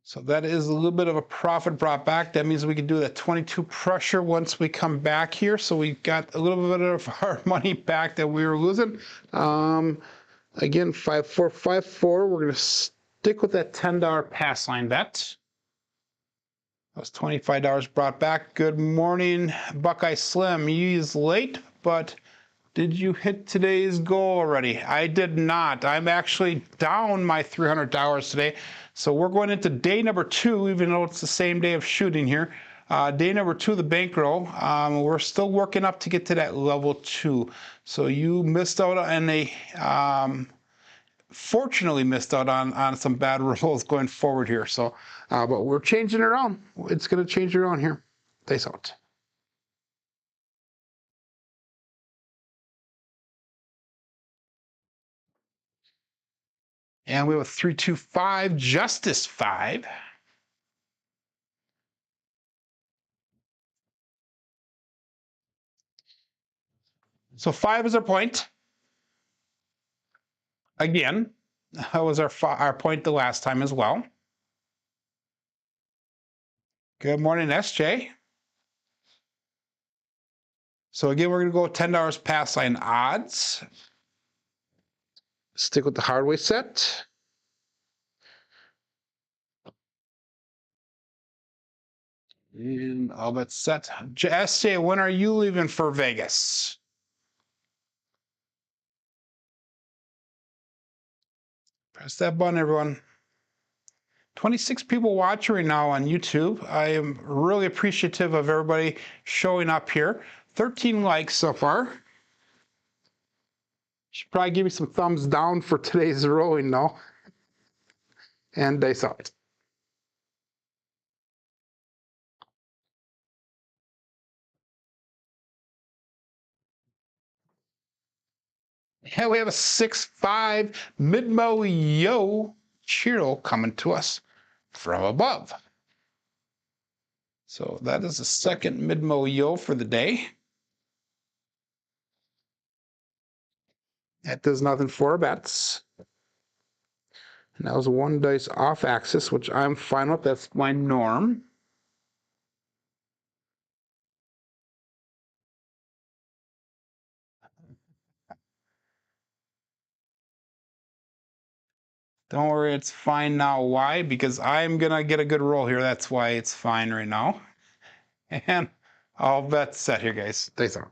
So that is a little bit of a profit brought back. That means we can do that 22 pressure once we come back here. So we got a little bit of our money back that we were losing. Again, 5454. We're going to stick with that $10 pass line bet. That was $25 brought back. Good morning, Buckeye Slim. He's late, but did you hit today's goal already? I did not. I'm actually down my $300 today. So we're going into day number 2, even though it's the same day of shooting here. Day number 2 of the bankroll. We're still working up to get to that level 2. So you missed out on a, fortunately missed out on some bad rolls going forward here. So, but we're changing it around. It's going to change around here. Dice out. And we have a 325 Justice 5. So 5 is our point. Again, that was our point the last time as well. Good morning, SJ. So again, we're going to go $10 pass line odds. Stick with the hardware set. And all that's set. SJ, when are you leaving for Vegas? Press that button, everyone. 26 people watching right now on YouTube. I am really appreciative of everybody showing up here. 13 likes so far. Should probably give me some thumbs down for today's rolling now. And dice out. And we have a 6-5 mid-mo yo Chiro coming to us from above. So that is the second mid-mo yo for the day. That does nothing for our bets. And that was one dice off axis, which I'm fine with. That's my norm. Don't worry, it's fine now. Why? Because I'm going to get a good roll here. That's why it's fine right now. And all bets set here, guys. Dice out.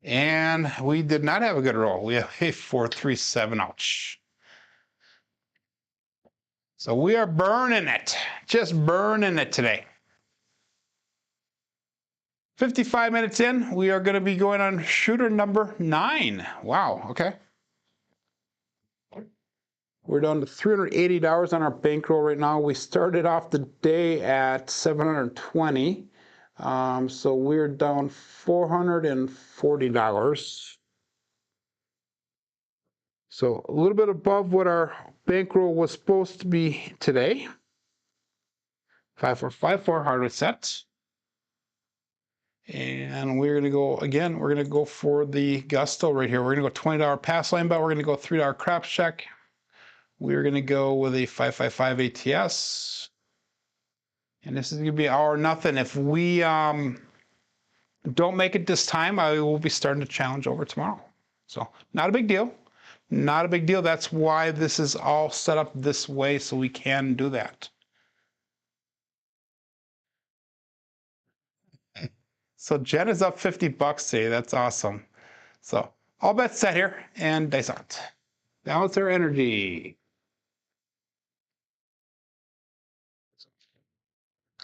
And we did not have a good roll. We have a 4-3-7, ouch. So we are burning it, just burning it today. 55 minutes in, we are going to be going on shooter number 9. Wow, okay. We're down to $380 on our bankroll right now. We started off the day at $720. So we're down $440. So a little bit above what our bankroll was supposed to be today. 5-4-5-4 hardwood set. And we're going to go, again, we're going to go for the gusto right here. We're going to go $20 pass line bet. We're going to go $3 craps check. We're going to go with a 5-5-5 ATS. And this is going to be all or nothing. If we don't make it this time, I will be starting to challenge over tomorrow. So not a big deal. Not a big deal. That's why this is all set up this way, so we can do that. So Jen is up $50 today. That's awesome. So all bets set here and dice out. Balance our energy.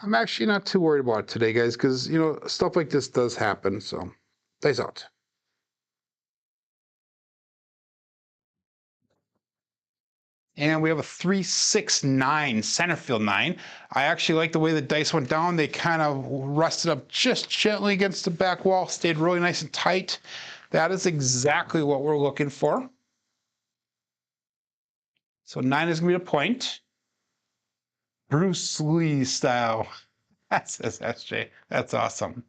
I'm actually not too worried about it today, guys, because, you know, stuff like this does happen. So dice out. And we have a 3-6-9, center field 9. I actually like the way the dice went down. They kind of rested up just gently against the back wall, stayed really nice and tight. That is exactly what we're looking for. So 9 is going to be a point. Bruce Lee style. That says SJ. That's awesome.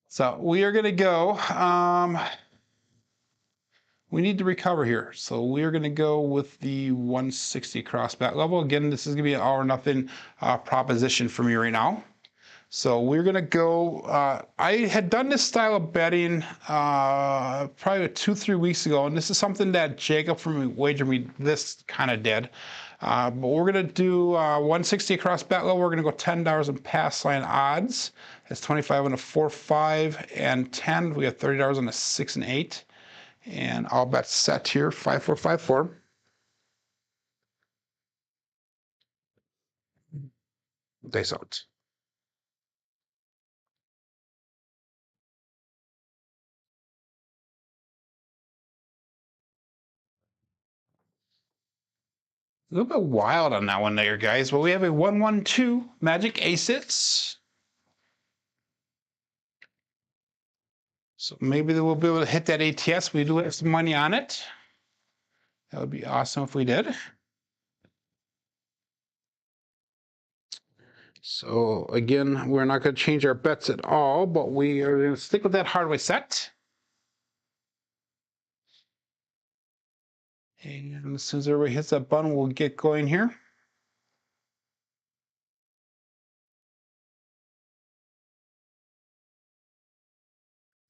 So we are going to go. We need to recover here. So we're going to go with the 160 cross bat level. Again, this is going to be an all or nothing proposition for me right now. So we're going to go, I had done this style of betting probably 2-3 weeks ago, and this is something that Jacob from Wager Me this kind of did. But we're going to do 160 across bet level. We're going to go $10 in pass line odds. That's 25 on a 4, 5, and 10. We have $30 on a 6 and 8. And all bets set here, 5-4-5-4. Dice out. A little bit wild on that one there, guys. But we have a 1-1-2 Magic Aces. So maybe we'll be able to hit that ATS. We do have some money on it. That would be awesome if we did. So again, we're not going to change our bets at all, but we are going to stick with that hardware set. And as soon as everybody hits that button, we'll get going here.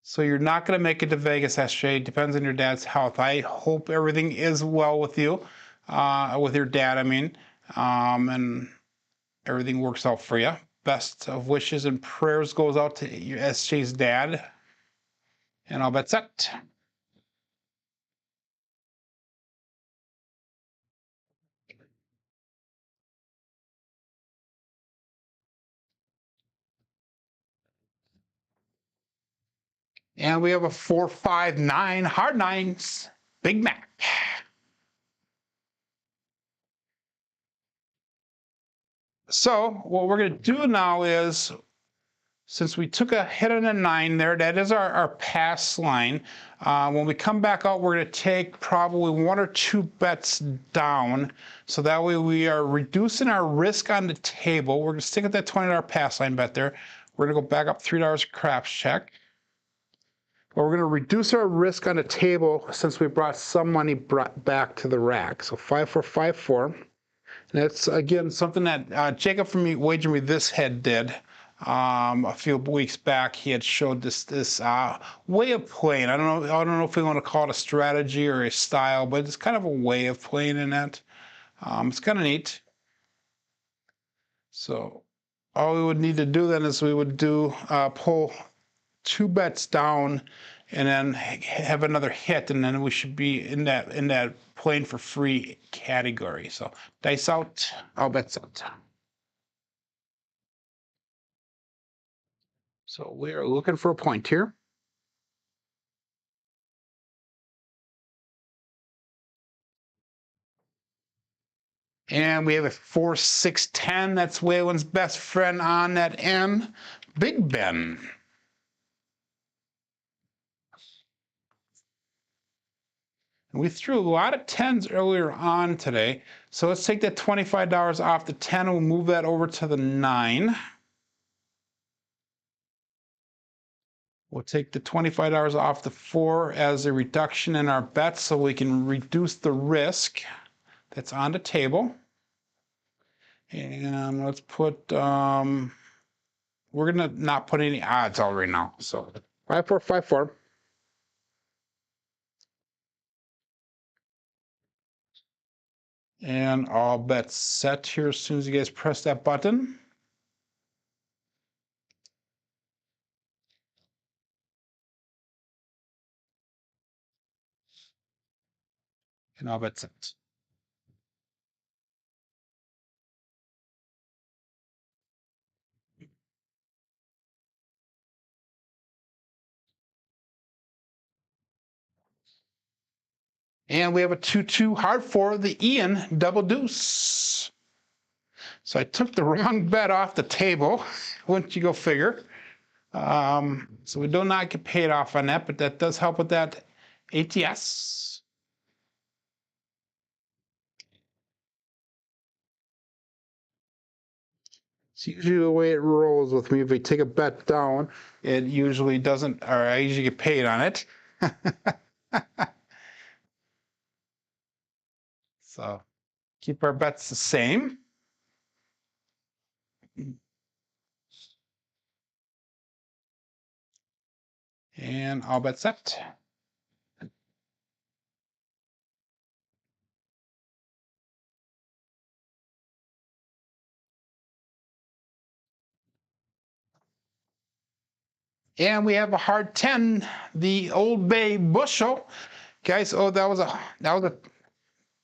So you're not going to make it to Vegas, SJ. Depends on your dad's health. I hope everything is well with you, with your dad, I mean, and everything works out for you. Best of wishes and prayers goes out to your SJ's dad. And all bets set. And we have a 4-5-9 hard nines, Big Mac. So what we're going to do now is, since we took a hit on a 9 there, that is our pass line. When we come back out, we're going to take probably 1 or 2 bets down. So that way we are reducing our risk on the table. We're going to stick at that $20 pass line bet there. We're going to go back up $3 craps check. But we're going to reduce our risk on the table since we brought some money back to the rack. So 5-4-5-4. And that's, again, something that Jacob from Wager Me This Head did a few weeks back. He had showed this way of playing. I don't know if we want to call it a strategy or a style, but it's kind of a way of playing in that. It's kind of neat. So all we would need to do then is we would do pull 2 bets down and then have another hit, and then we should be in that playing for free category. So dice out, all bets out. So we're looking for a point here. And we have a 4, 6, 10. That's Waylon's best friend on that M. Big Ben. And we threw a lot of 10s earlier on today. So let's take that $25 off the 10 and we'll move that over to the 9. We'll take the $25 off the 4 as a reduction in our bets so we can reduce the risk that's on the table. And let's put, we're gonna not put any odds out right now. So 5, 4, 5, 4. And all bets set here as soon as you guys press that button. And all bets set. And we have a 2-2 hard 4, the Ian double deuce. So I took the wrong bet off the table. Wouldn't you go figure? So we do not get paid off on that, but that does help with that ATS. It's usually the way it rolls with me. If we take a bet down, it usually doesn't, or I usually get paid on it. So keep our bets the same. And all bets set. And we have a hard 10, the Old Bay bushel. Guys, oh, that was a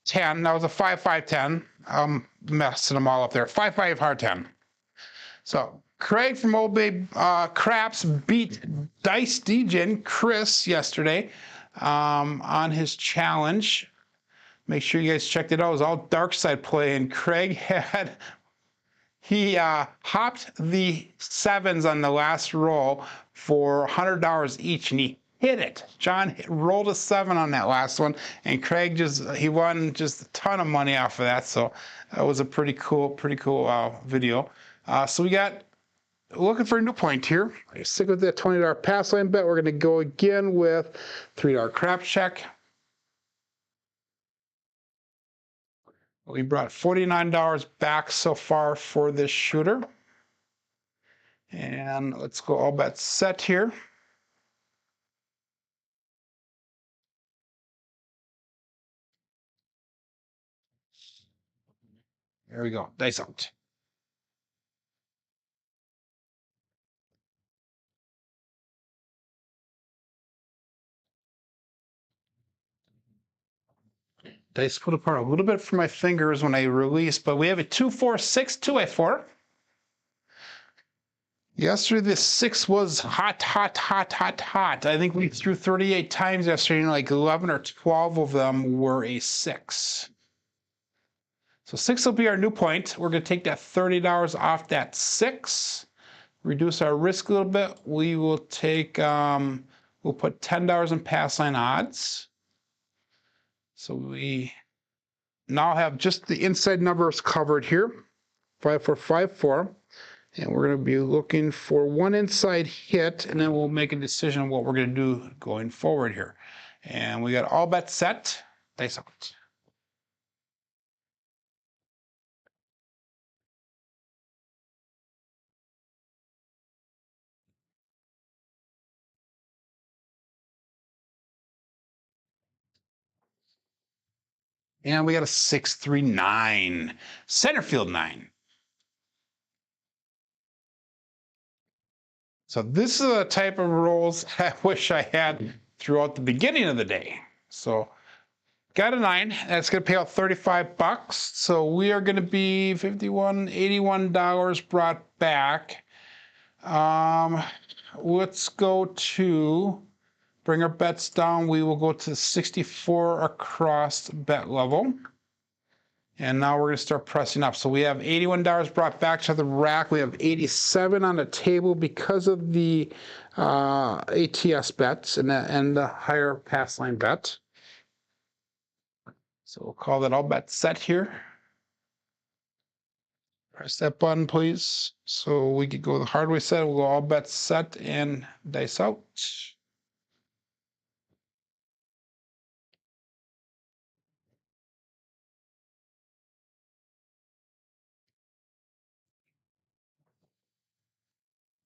10. That was a 5, 5, 10. I'm messing them all up there. 5, 5 hard 10. So Craig from Old Bay Craps beat Dice DJ Chris yesterday on his challenge. Make sure you guys checked it out. It was all dark side play, and Craig he hopped the 7s on the last roll for $100 each, and he hit it. John rolled a 7 on that last one, and Craig he won just a ton of money off of that. So that was a pretty cool video. So we got looking for a new point here. Stick with that $20 pass line bet. We're going to go again with $3 crap check. We brought $49 back so far for this shooter. And let's go all bets set here. There we go, dice out. Dice put apart a little bit from my fingers when I release, but we have a 2, 4, 6, 2-4. Yesterday, the 6 was hot. I think we threw 38 times yesterday, and like 11 or 12 of them were a 6. So 6 will be our new point. We're going to take that $30 off that 6, reduce our risk a little bit. We will take, we'll put $10 in pass line odds. So we now have just the inside numbers covered here, 5, 4, 5, 4. And we're going to be looking for one inside hit, and then we'll make a decision on what we're going to do going forward here. And we got all bets set, dice out. And we got a 6, 3, 9, center field 9. So this is the type of rolls I wish I had throughout the beginning of the day. So got a 9. That's going to pay out 35 bucks. So we are going to be $81 brought back. Let's go to bring our bets down. We will go to 64 across bet level. And now we're going to start pressing up. So we have $81 brought back to the rack. We have 87 on the table because of the ATS bets and the higher pass line bet. So we'll call that all bets set here. Press that button, please. So we could go the hard way set. We'll go all bets set and dice out.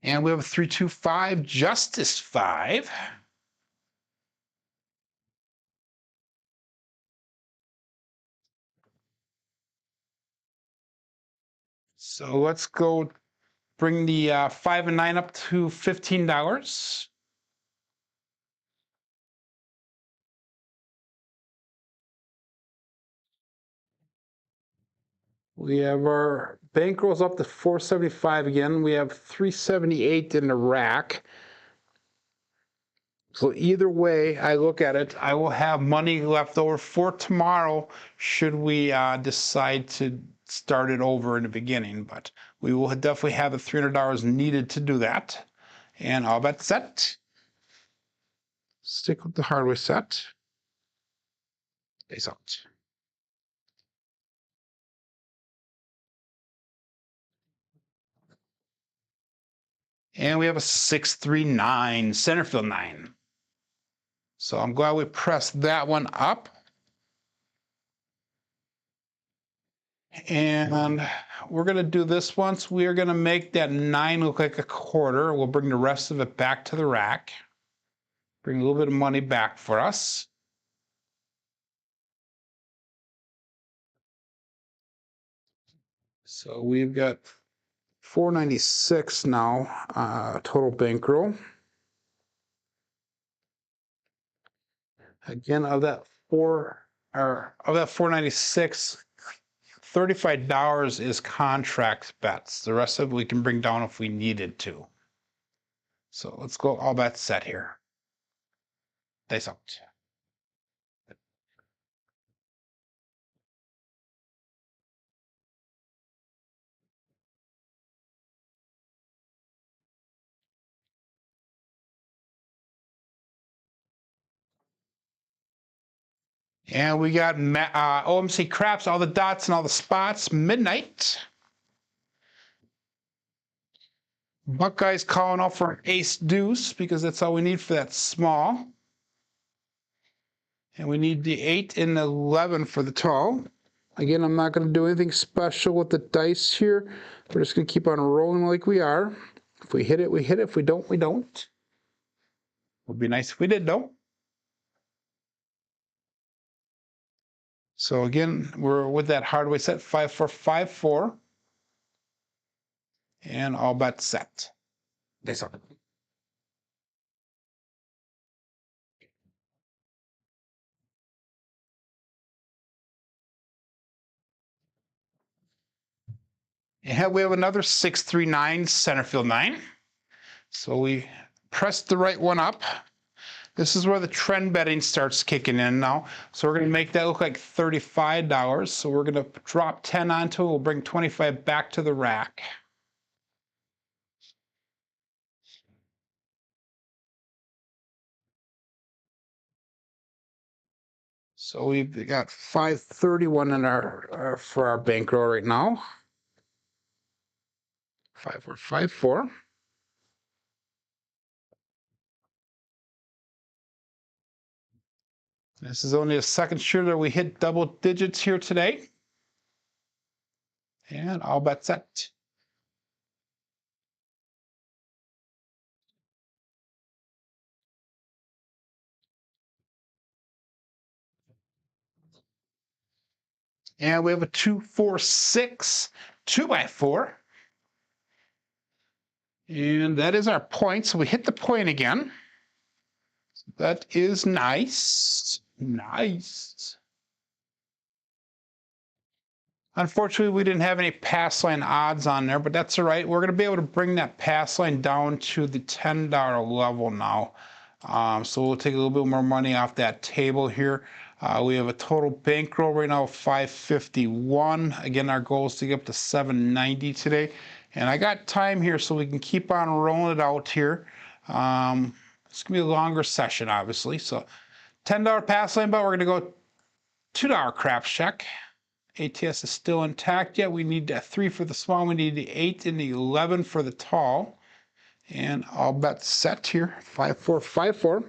And we have a 325 Justice 5. So let's go bring the 5 and 9 up to $15. We have our bankrolls up to 475 again. We have 378 in the rack. So either way I look at it, I will have money left over for tomorrow should we decide to start it over in the beginning. But we will definitely have the $300 needed to do that. And all bet set. Stick with the hardware set. Face out. And we have a 639 centerfield 9. So I'm glad we pressed that one up. And we're going to do this once. We are going to make that 9 look like a quarter. We'll bring the rest of it back to the rack. Bring a little bit of money back for us. So we've got 496 now, total bankroll. Again, of that 496, $35 is contract bets. The rest of it we can bring down if we needed to. So let's go all bets set here. Dice out. And we got OMC Craps, all the dots and all the spots, midnight. Buckeyes calling off for ace deuce because that's all we need for that small. And we need the 8 and 11 for the tall. Again, I'm not going to do anything special with the dice here. We're just going to keep on rolling like we are. If we hit it, we hit it. If we don't, we don't. Would be nice if we did, though. So again, we're with that hardware set 5454. And all bets set. Dice out. And we have another 639 centerfield 9. So we press the right one up. This is where the trend betting starts kicking in now. So we're going to make that look like $35. So we're going to drop 10 onto it. We'll bring 25 back to the rack. So we've got 531 in our for our bankroll right now. 5454. This is only a second shooter. We hit double digits here today. And all bets set. And we have a 246 2x4. And that is our point. So we hit the point again. That is nice. Nice. Unfortunately, we didn't have any pass line odds on there, but that's all right. We're going to be able to bring that pass line down to the $10 level now. So we'll take a little bit more money off that table here. We have a total bankroll right now of $551. Again, our goal is to get up to $790 today. And I got time here so we can keep on rolling it out here. It's going to be a longer session, obviously. So $10 pass line, but we're going to go $2 craps check. ATS is still intact yet. We need a 3 for the small. We need the 8 and the 11 for the tall. And all bets set here. 5-4-5-4.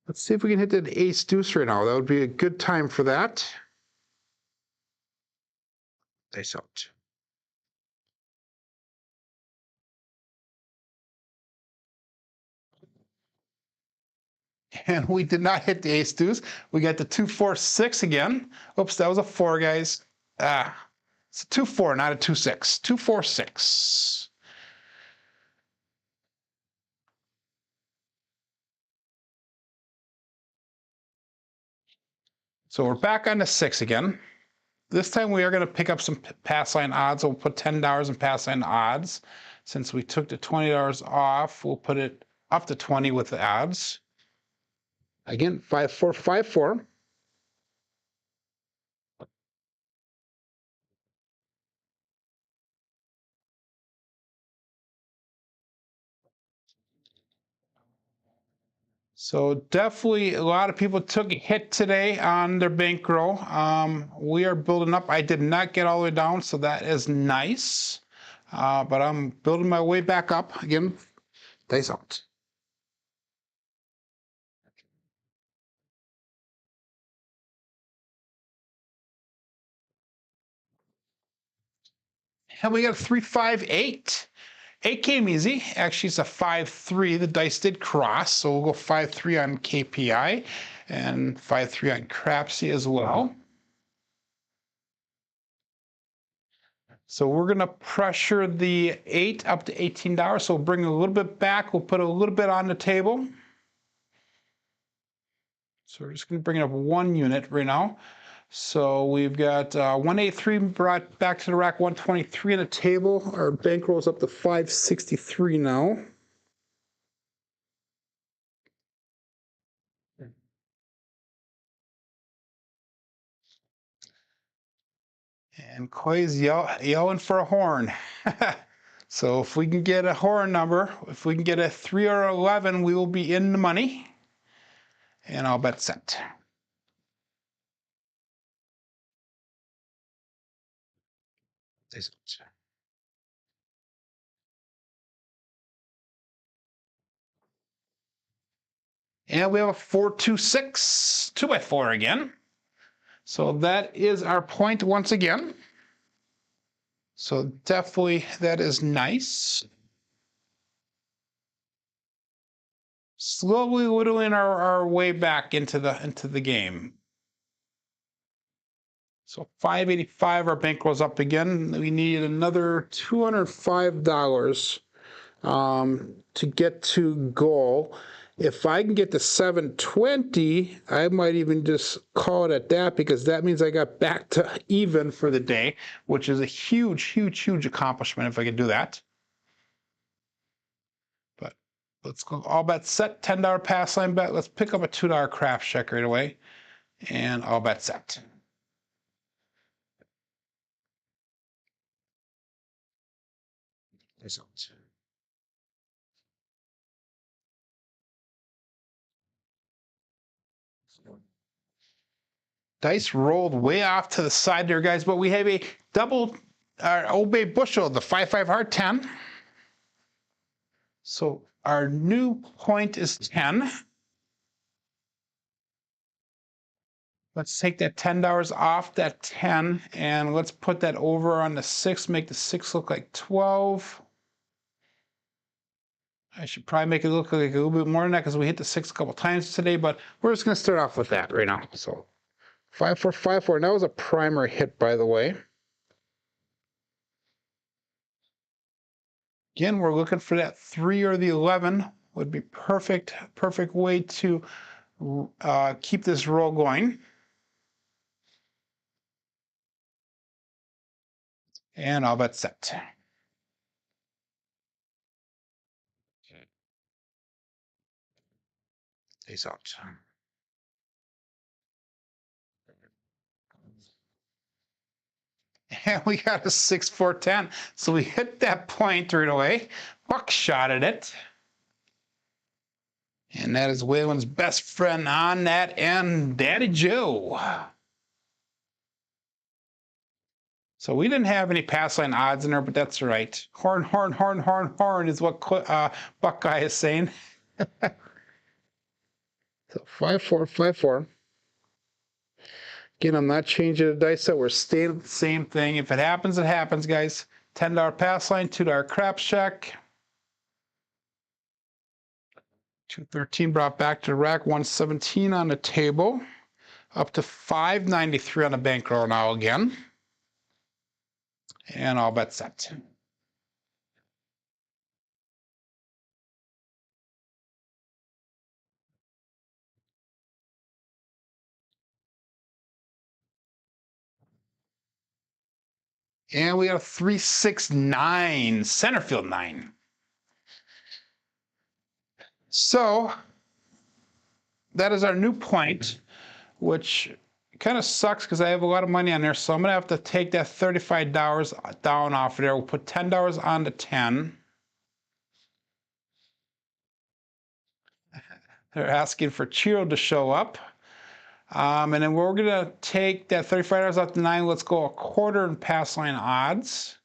Let's see if we can hit that ace deuce right now. That would be a good time for that. Dice out. And we did not hit the ace deuce. We got the 2-4-6 again. Oops, that was a 4, guys. It's a 2-4, not a 2-6. 2-4-6. So we're back on the 6 again. This time we are going to pick up some pass line odds. We'll put $10 in pass line odds. Since we took the $20 off, we'll put it up to 20 with the odds. Again, 5-4-5-4. So definitely a lot of people took a hit today on their bankroll. We are building up. I did not get all the way down, so that is nice. But I'm building my way back up. Again, dice out. And we got a 3-5-8. 8 came easy. Actually, it's a 5-3. The dice did cross, so we'll go 5-3 on KPI and 5-3 on Crapsee as well. So we're going to pressure the 8 up to $18. So we'll bring it a little bit back. We'll put a little bit on the table. So we're just going to bring it up 1 unit right now. So we've got 183 brought back to the rack, 123 on the table. Our bankroll is up to 563 now. And Coy's yelling for a horn. So if we can get a horn number, if we can get a 3 or 11, we will be in the money. And I'll bet set. And we have a 4-2-6, 2x4 again. So that is our point once again. So definitely that is nice. Slowly whittling our way back into the game. So 585, our bankroll's up again. We need another $205 to get to goal. If I can get to 720, I might even just call it at that, because that means I got back to even for the day, which is a huge, huge, huge accomplishment if I can do that. But let's go all bets set, $10 pass line bet. Let's pick up a $2 craps check right away, and all bets set. Result. Dice rolled way off to the side there, guys, but we have a double Obey bushel, the 5-5 heart 10. So our new point is 10. Let's take that $10 off that 10, and let's put that over on the 6, make the 6 look like 12. I should probably make it look like a little bit more than that because we hit the 6 a couple times today, but we're just going to start off with that right now. So 5-4-5-4. That was a primary hit, by the way. Again, we're looking for that 3 or the 11 would be perfect way to keep this roll going. And all bet set. Face out. And we got a 6, 4, 10. So we hit that point right away. Buckshot at it. And that is Waylon's best friend on that end, Daddy Joe. So we didn't have any pass line odds in there, but that's right. Horn, horn, horn, horn, horn is what Buckeye is saying. So 5, 4, 5, 4. Again, I'm not changing the dice set. We're staying with the same thing. If it happens, it happens, guys. $10 pass line, $2 craps check. 213 brought back to the rack, 117 on the table. Up to 593 on the bankroll now again. And all bet set. And we have 3, 6, 9, center field 9. So that is our new point, which kind of sucks because I have a lot of money on there. So I'm going to have to take that $35 down off of there. We'll put $10 on the 10. They're asking for Chiro to show up. And then we're going to take that $35 off the 9. Let's go a quarter in pass line odds.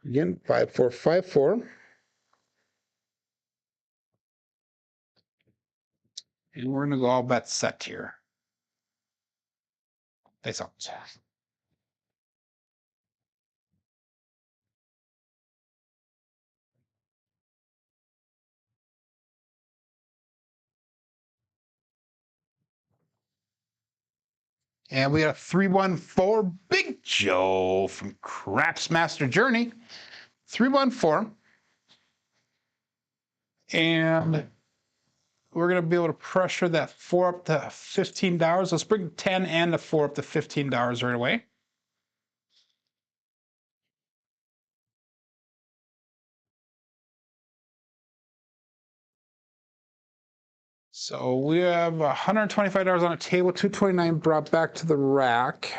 Again, 5, 4, 5, 4. And we're going to go all bet set here. Face out. And we got a 314 Big Joe from Craps Master Journey. 314. And we're going to be able to pressure that 4 up to $15. Let's bring 10 and the 4 up to $15 right away. So we have $125 on a table, $229 brought back to the rack.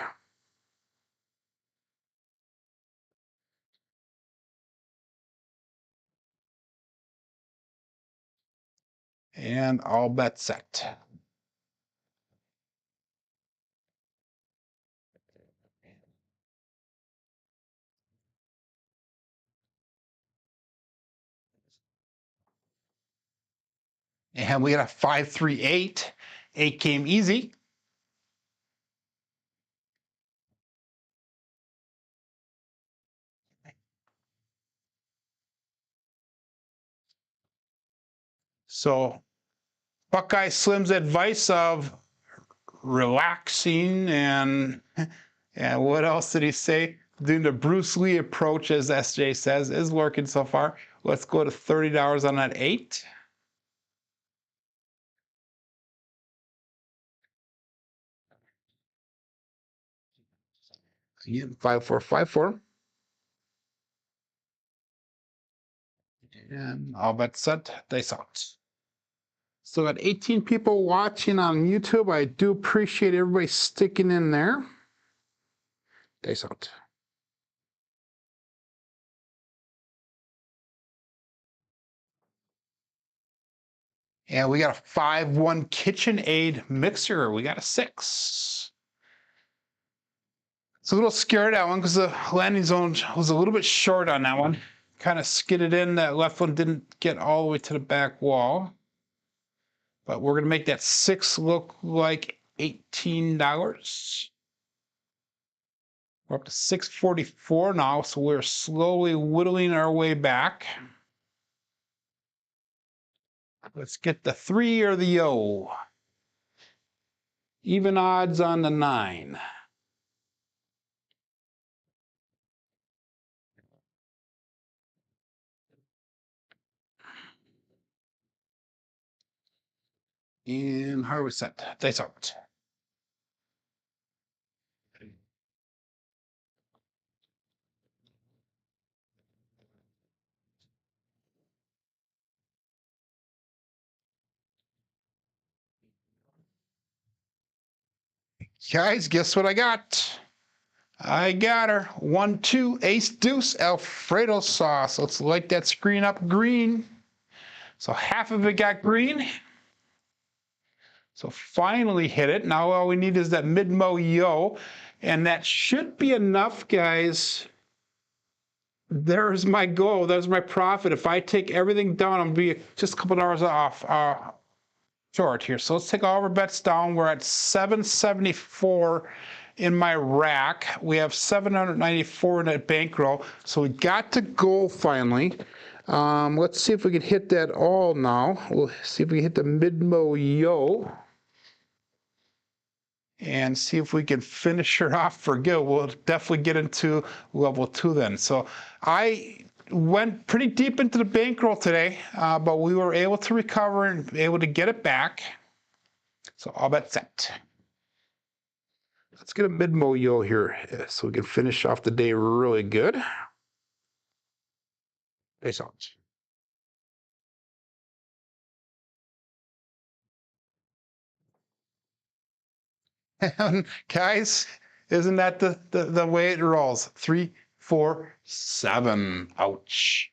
And all bet set. And we got a 538, 8 game easy. So Buckeye Slim's advice of relaxing and what else did he say? Doing the Bruce Lee approach, as SJ says, is working so far. Let's go to $30 on that 8. Again, 5, 4, 5, 4. And all bet set, dice out. So got 18 people watching on YouTube. I do appreciate everybody sticking in there. Dice out. And we got a 5-1 KitchenAid mixer. We got a 6. It's a little scared that one because the landing zone was a little bit short on that one. Kind of skidded in. That left one didn't get all the way to the back wall. But we're going to make that 6 look like $18. We're up to 644 now, so we're slowly whittling our way back. Let's get the 3 or the O. Even odds on the 9. And how are we set? Dice out. Guys, guess what I got? I got her. 1, 2, ace, deuce, Alfredo sauce. Let's light that screen up green. So half of it got green. So finally hit it. Now all we need is that mid-mo yo. And that should be enough, guys. There's my goal. There's my profit. If I take everything down, I'm going to be just a couple dollars off short here. So let's take all of our bets down. We're at 774 in my rack. We have 794 in that bankroll. So we got to goal finally. Let's see if we can hit that all now. We'll see if we can hit the mid-mo yo. And see if we can finish her off for good. We'll definitely get into level 2 then. So I went pretty deep into the bankroll today, but we were able to recover and able to get it back. So all bets set. Let's get a mid-mo yo here so we can finish off the day really good. Peace out. And guys, isn't that the way it rolls? 3, 4, 7. Ouch.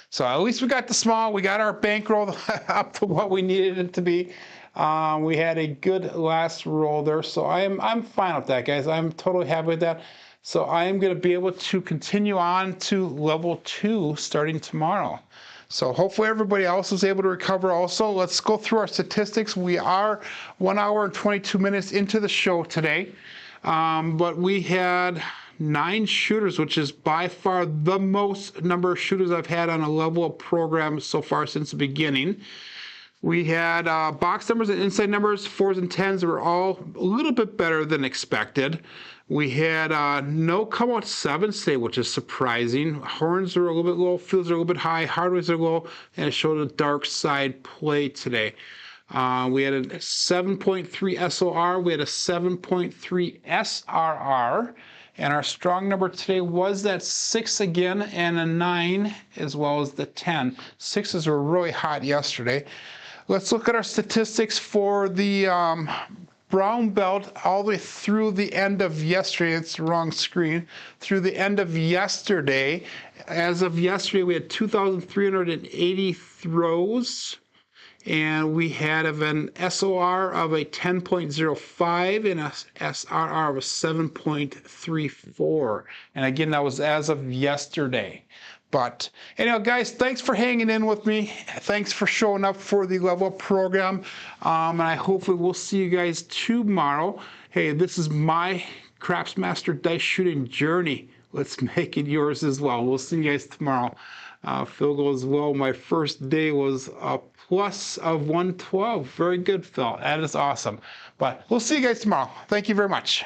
So at least we got the small. We got our bankroll up to what we needed it to be. We had a good last roll there, so I'm fine with that, guys. I'm totally happy with that. So I am going to be able to continue on to level 2 starting tomorrow. So hopefully everybody else is able to recover also. Let's go through our statistics. We are 1 hour and 22 minutes into the show today. But we had 9 shooters, which is by far the most number of shooters I've had on a level of program so far since the beginning. We had box numbers and inside numbers, 4s and 10s were all a little bit better than expected. We had no come out 7s today, which is surprising. Horns are a little bit low, fields are a little bit high, hardways are low, and it showed a dark side play today. We had a 7.3 SOR, we had a 7.3 SRR, and our strong number today was that 6 again, and a 9, as well as the 10. 6s were really hot yesterday. Let's look at our statistics for the brown belt all the way through the end of yesterday. It's the wrong screen. Through the end of yesterday. As of yesterday, we had 2,380 throws. And we had an SOR of a 10.05 and a SRR of a 7.34. And again, that was as of yesterday. But anyhow, guys, thanks for hanging in with me. Thanks for showing up for the level up program. And I hopefully will see you guys tomorrow. Hey, this is my Craps Master dice shooting journey. Let's make it yours as well. We'll see you guys tomorrow. Phil goes, well, my first day was a plus of 112. Very good, Phil. That is awesome. But we'll see you guys tomorrow. Thank you very much.